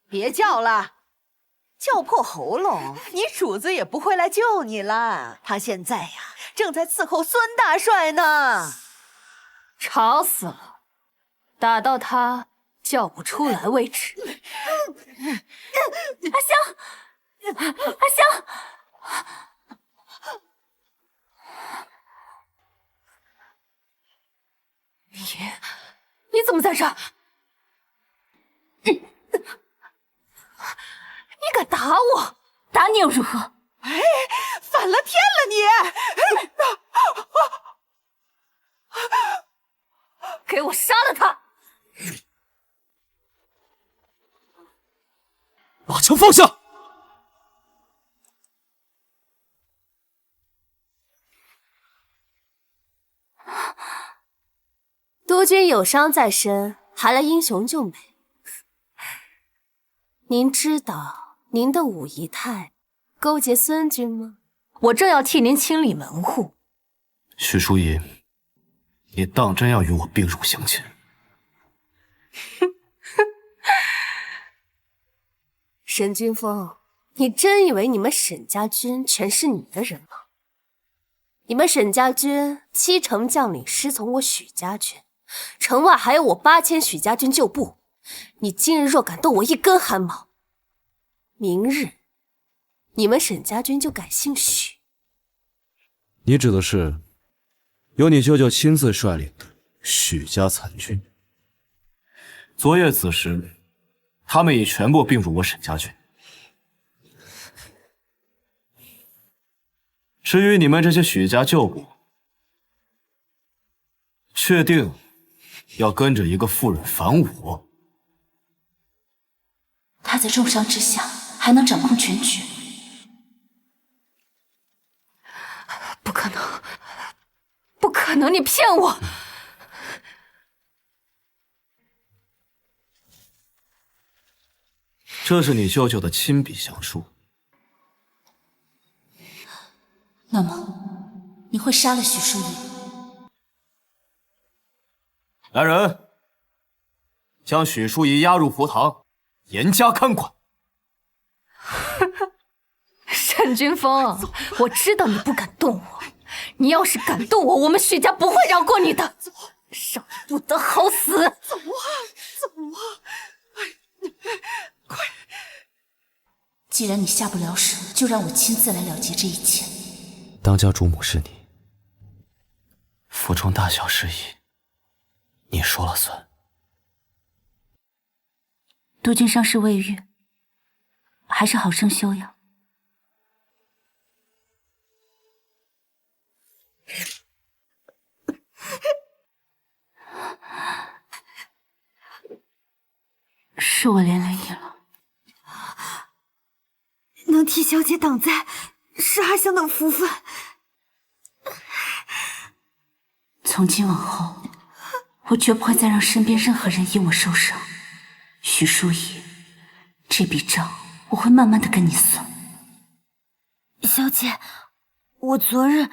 别叫了，叫破喉咙，你主子也不会来救你了。他现在呀，正在伺候孙大帅呢。吵死了，打到他叫不出来为止。阿香，阿香，你怎么在这儿？你敢打我？打你又如何？哎，反了天了你！给我杀了他！把枪放下！督军有伤在身，还来英雄救美。您知道您的五姨太勾结孙军吗？我正要替您清理门户。许淑仪，你当真要与我并入相亲？沈君峰，你真以为你们沈家军全是你的人吗？你们沈家军7成将领师从我许家军，城外还有我8000许家军旧部。你今日若敢动我一根汗毛，明日你们沈家军就改姓许。你指的是由你舅舅亲自率领的许家残军？昨夜此时，他们已全部并入我沈家军。至于你们这些许家旧部，确定要跟着一个妇人反我？他在重伤之下还能掌控全局？不可能，不可能！你骗我！这是你舅舅的亲笔详述。那么，你会杀了许淑仪？来人，将许淑仪押入佛堂，严加看管。沈君峰，我知道你不敢动我，你要是敢动我，我们许家不会饶过你的。少爷不得好死！走啊，走啊！快！既然你下不了手，就让我亲自来了结这一切。当家主母是你，府中大小事宜，你说了算。督军伤势未愈，还是好生休养。是我连累你了。能替小姐挡灾，是阿香的福分。从今往后，我绝不会再让身边任何人因我受伤。许淑仪，这笔账我会慢慢的跟你算。小姐，我昨日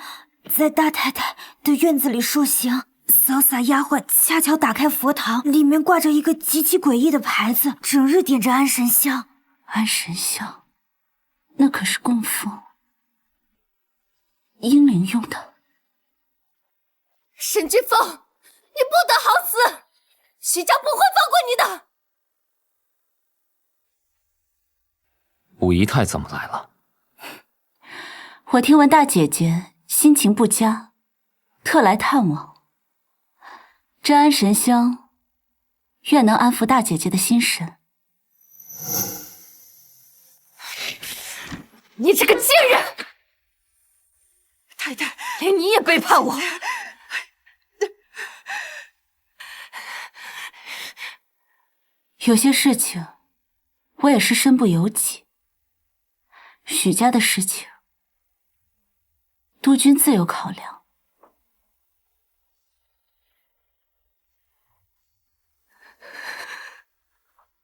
在大太太的院子里受刑，扫洒丫鬟恰巧打开佛堂，里面挂着一个极其诡异的牌子，整日点着安神香。安神香，那可是供奉英灵用的。沈君峰，你不得好死！许家不会放过你的。武姨太怎么来了？我听闻大姐姐心情不佳，特来探望。这安神香，愿能安抚大姐姐的心神。你这个贱人！太太，连你也背叛我！有些事情，我也是身不由己。许家的事情，督军自有考量。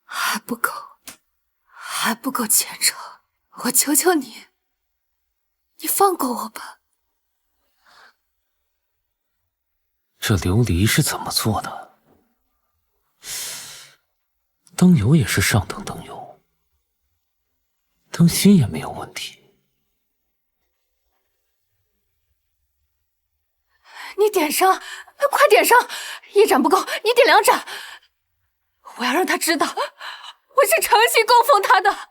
还不够，还不够虔诚。我求求你，你放过我吧。这琉璃是怎么做的？灯油也是上等灯油，灯芯也没有问题。你点上，快点上！一盏不够，你点2盏。我要让他知道，我是诚心供奉他的。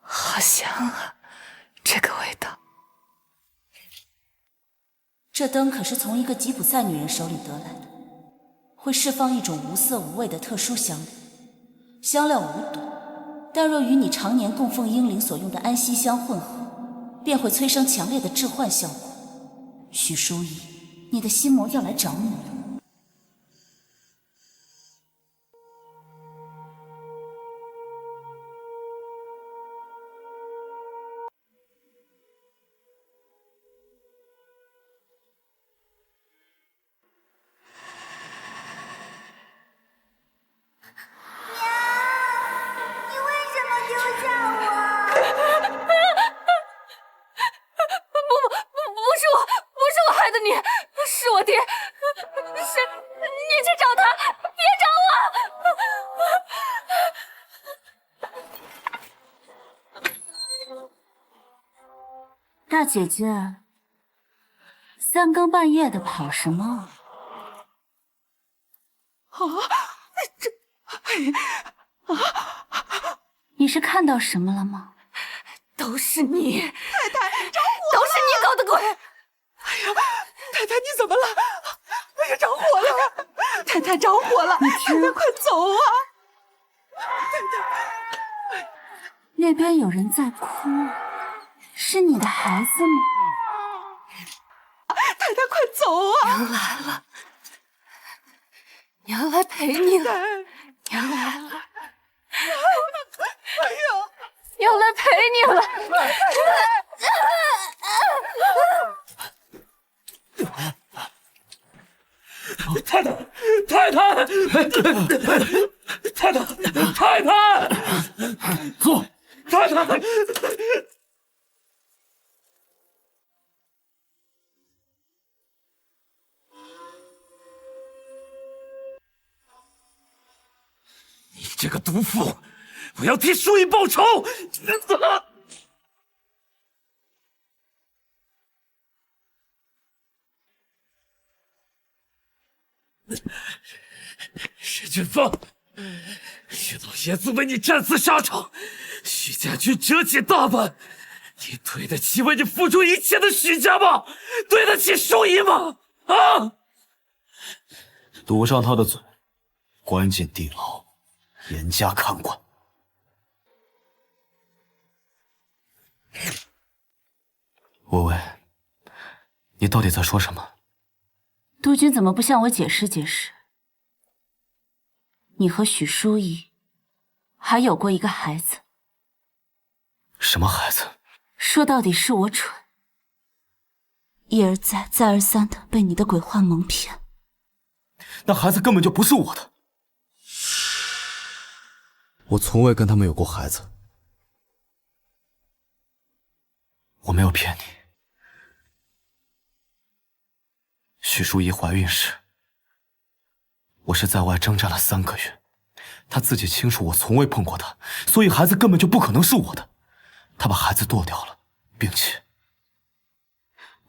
好香啊，这个味道。这灯可是从一个吉普赛女人手里得来的，会释放一种无色无味的特殊香味，香料无毒，但若与你常年供奉英灵所用的安息香混合，便会催生强烈的致幻效果。许淑仪，你的心魔要来找你了。不是我害的你，是是我爹，是你去找他，别找我。大姐姐，三更半夜的跑什么？你是看到什么了吗？都是你，太太，着火了！都是你搞的鬼！哎呀，太太你怎么了？哎呀，着火了！太太着火了！太太快走啊！太太，那边有人在哭，是你的孩子吗？太太快走啊！娘来了，娘来陪你了，娘来了。哎呀，娘来陪你了。太太，太太，太太，太太，坐，太太。你这个毒妇！我要替淑仪报仇！石俊峰，许老爷子为你战死沙场，许家军折戟大半，你对得起为你付出一切的许家吗？对得起淑仪吗？啊！堵上他的嘴，关进地牢，严加看管。微微，你到底在说什么？督军怎么不向我解释解释？你和许淑仪还有过一个孩子。什么孩子？说到底是我蠢，一而再再而三的被你的鬼话蒙骗。那孩子根本就不是我的。我从未跟他们有过孩子。我没有骗你。许淑仪怀孕时，我是在外征战了3个月，她自己清楚我从未碰过她，所以孩子根本就不可能是我的。她把孩子剁掉了，并且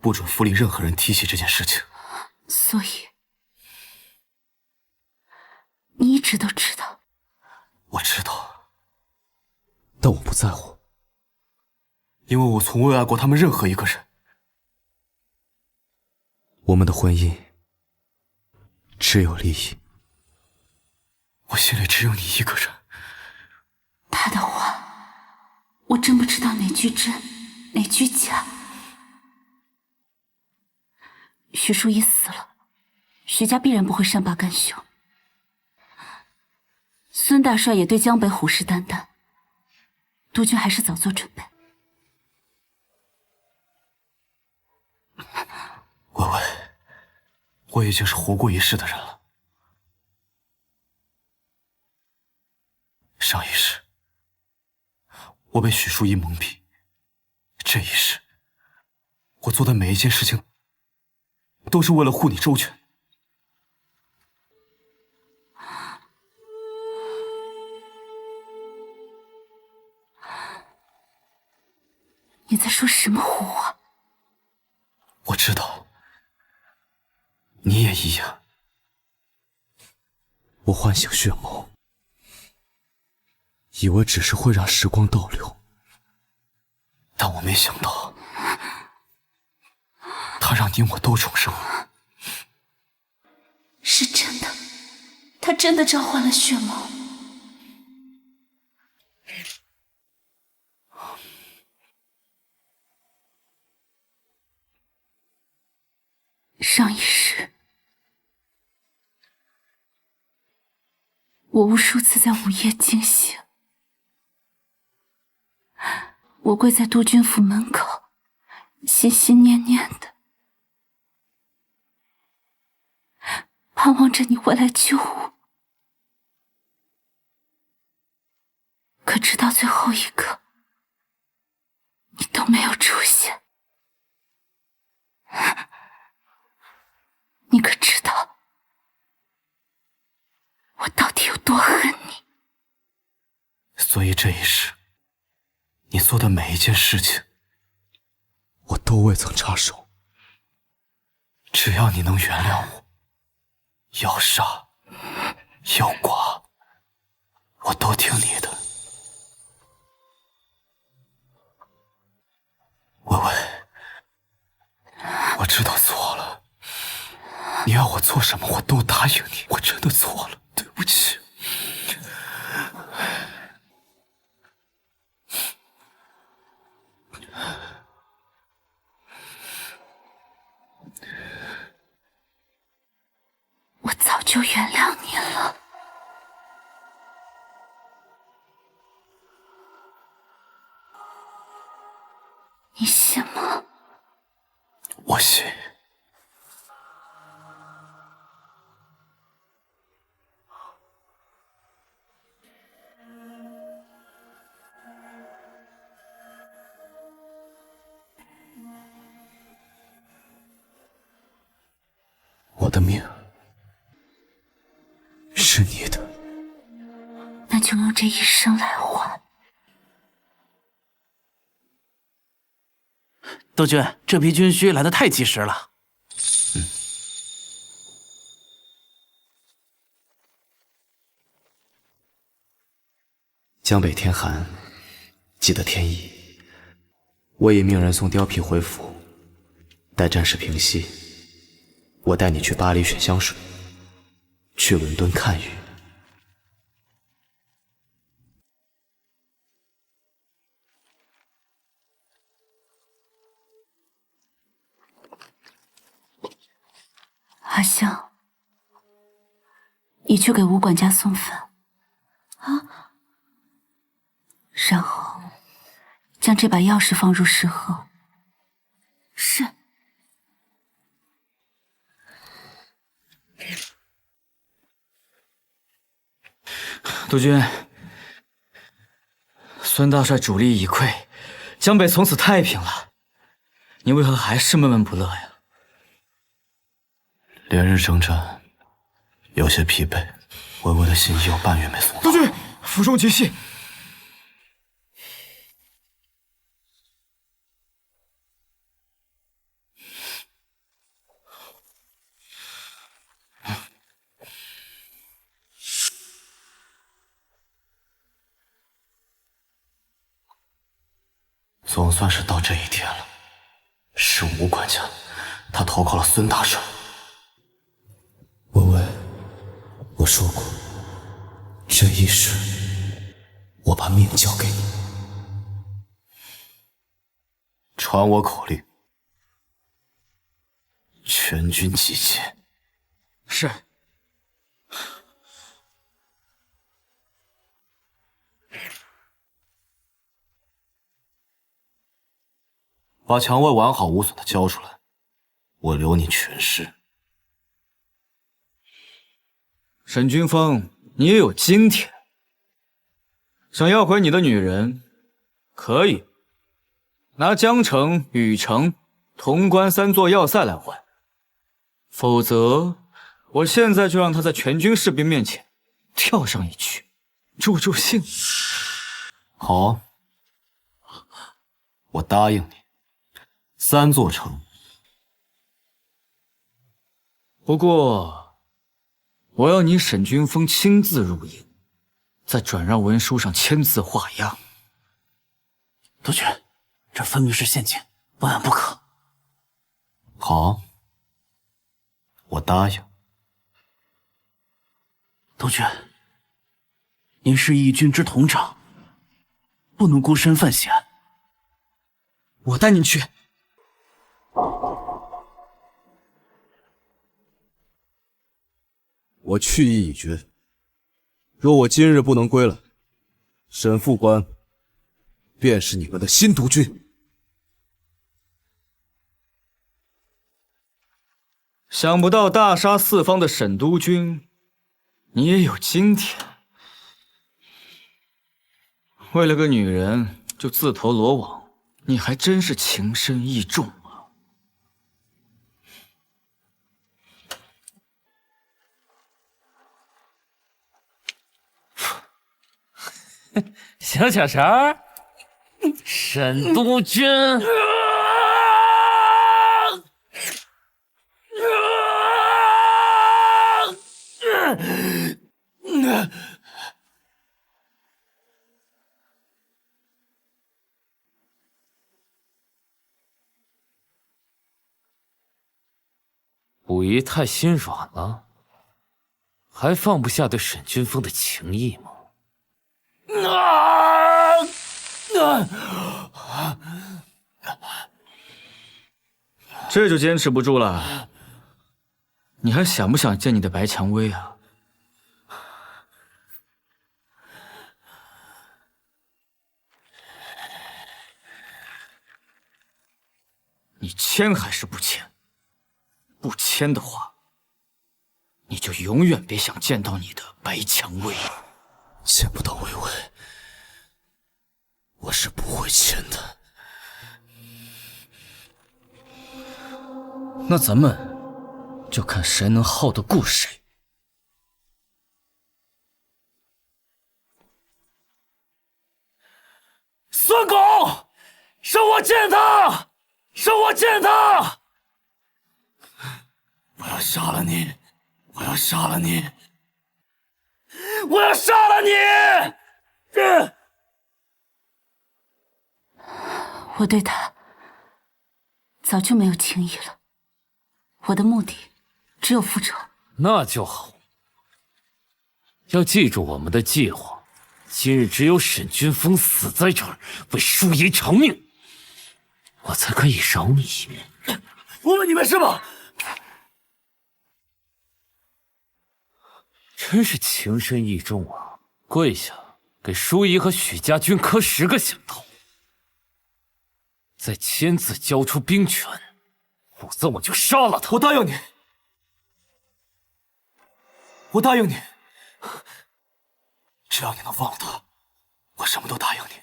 不准府里任何人提起这件事情。所以你一直都知道？我知道，但我不在乎，因为我从未爱过他们任何一个人。我们的婚姻只有利益，我心里只有你一个人。他的话，我真不知道哪句真，哪句假。许淑仪死了，许家必然不会善罢甘休。孙大帅也对江北虎视眈眈，督军还是早做准备。微微，我已经是活过一世的人了。上一世，我被许淑仪蒙蔽；这一世，我做的每一件事情，都是为了护你周全。你在说什么胡话？我知道，你也一样。我唤醒血眸，以为只是会让时光倒流，但我没想到，他让你我都重生了。是真的，他真的召唤了血眸。上一世，我无数次在午夜惊醒，我跪在督军府门口，心心念念的，盼望着你回来救我。可直到最后一刻，你都没有出现。你可知道我到底有多恨你？所以这一世，你做的每一件事情，我都未曾插手。只要你能原谅我，要杀要剐，我都听你的。微微，我知道错了，你要我做什么我都答应你，我真的错了，对不起。我早就原谅你了。你信吗？我信。我的命是你的，那就用这一生来换。督军，这批军需来得太及时了。江北天寒，记得天意。我已命人送貂皮回府，待战事平息，我带你去巴黎选香水，去伦敦看雨。阿香，你去给吴管家送粉啊，然后将这把钥匙放入石盒。是。督军，孙大帅主力已溃，江北从此太平了，你为何还是闷闷不乐呀？连日征战，有些疲惫。微微的信已有半月没送到。督军，府中急信。总算是到这一天了。是吴管家，他投靠了孙大帅。微微，我说过，这一世我把命交给你。传我口令，全军集结。是。把蔷薇完好无损的交出来，我留你全尸。沈君峰，你也有今天。想要回你的女人，可以拿江城、禹城、潼关3座要塞来换，否则我现在就让他在全军士兵面前跳上一曲，助助兴。好，我答应你，3座城。不过，我要你沈君峰亲自入营，在转让文书上签字画押。督军，这分明是陷阱，万万不可。好，我答应。督军，您是义军之统长，不能孤身犯险。我带您去。我去意已决，若我今日不能归来，沈副官便是你们的新督军。想不到大杀四方的沈督军，你也有今天。为了个女人就自投罗网，你还真是情深意重啊！想想啥？沈督军。武姨太心软了，还放不下对沈君峰的情谊吗？这就坚持不住了。你还想不想见你的白蔷薇啊？你签还是不签？不签的话，你就永远别想见到你的白蔷薇。见不到薇薇，我是不会签的。那咱们就看谁能耗得过谁。孙拱，让我见他，让我见他！我要杀了你！我要杀了你！我要杀了你！我对他早就没有情谊了，我的目的只有复仇。那就好。要记住我们的计划，今日只有沈君峰死在这儿，为淑仪偿命，我才可以饶你一命。我问你们什么？真是情深意重啊！跪下，给淑仪和许家军磕10个响头，再签字交出兵权，否则我就杀了他。我答应你，我答应你，只要你能放了他，我什么都答应你。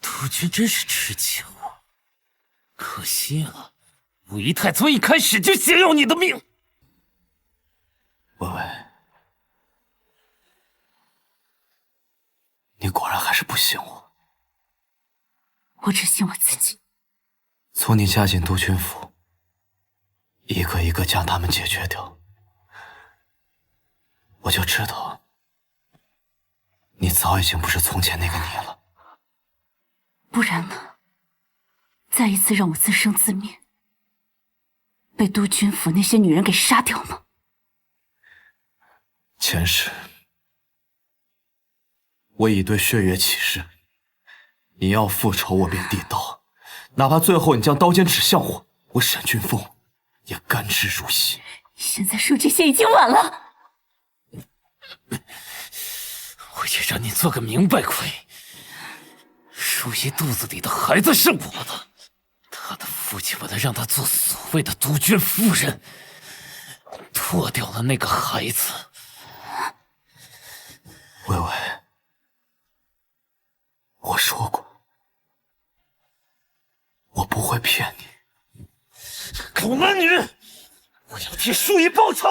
督军真是痴情啊！可惜了，武姨太从一开始就想要你的命。薇薇，你果然还是不信我。我只信我自己。从你嫁进督军府，一个一个将他们解决掉，我就知道，你早已经不是从前那个你了。不然呢？再一次让我自生自灭，被督军府那些女人给杀掉吗？前世，我已对血月起誓，你要复仇，我便递刀，哪怕最后你将刀尖指向我，我沈君峰也甘之如饴。现在说这些已经晚了。我也让你做个明白鬼。淑仪肚子里的孩子是我的，他的父亲为了让他做所谓的督军夫人，脱掉了那个孩子。薇薇，我说过，我不会骗你。狗男女，我要替淑仪报仇！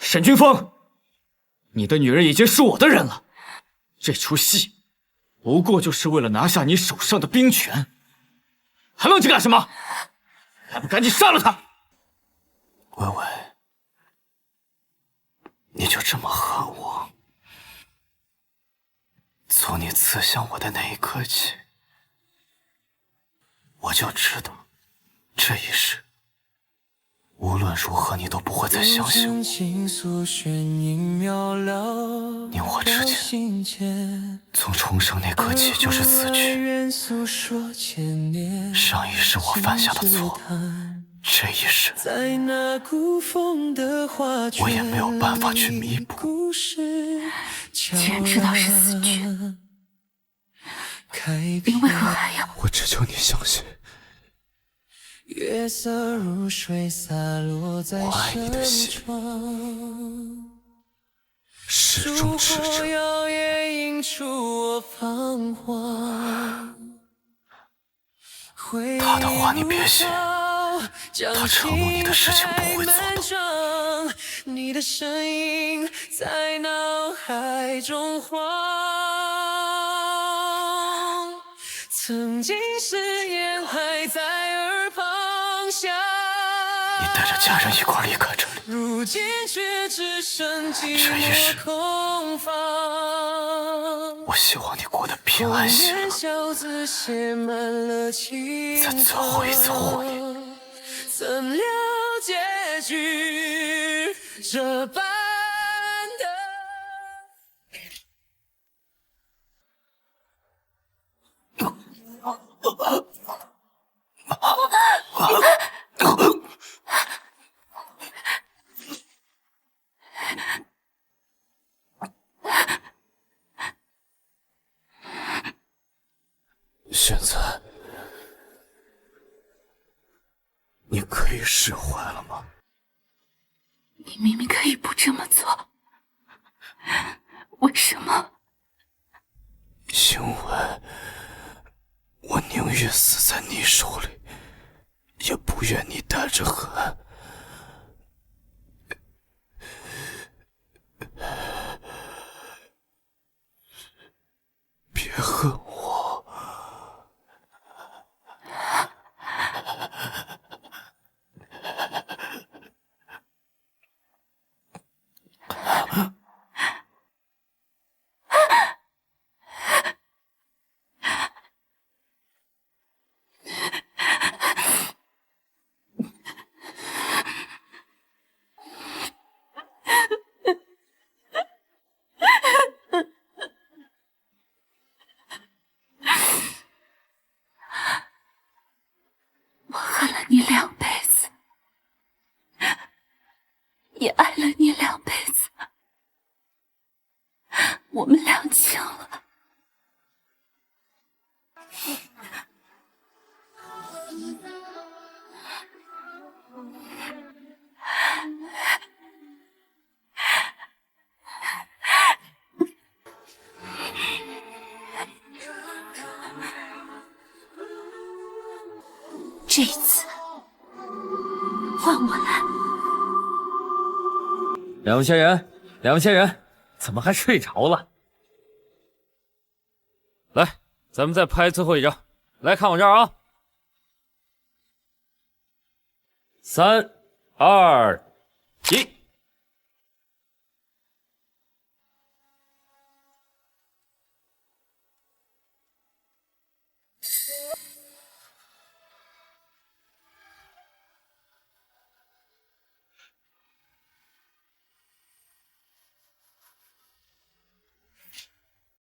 沈君峰，你的女人已经是我的人了，这出戏不过就是为了拿下你手上的兵权，还愣着干什么？还不赶紧杀了他！薇薇，你就这么恨我？从你刺向我的那一刻起，我就知道，这一世无论如何你都不会再相信我。你我之间，从重生那刻起就是死局。上一世我犯下的错，这一世我也没有办法去弥补。既然知道是死局，你为何还要？我只求你相信，我爱你的心始终赤诚。他的话你别信，他承诺你的事情不会做到。你的声音在脑海中晃，曾经誓言还在耳旁响，你带着家人一块离开这里，如今却只剩寂这一世寞空房。我希望你过得平安喜乐。在最后一次护你，怎料结局这般的。现在你可以释怀了吗？你明明可以不这么做，为什么？因为我宁愿死在你手里，也不愿你带着恨。别恨我。我恨了你2辈子，也爱了你2辈子，我们两清了。这一次换我来。两位仙人，怎么还睡着了？来，咱们再拍最后一张，来看我这儿啊！3、2、1。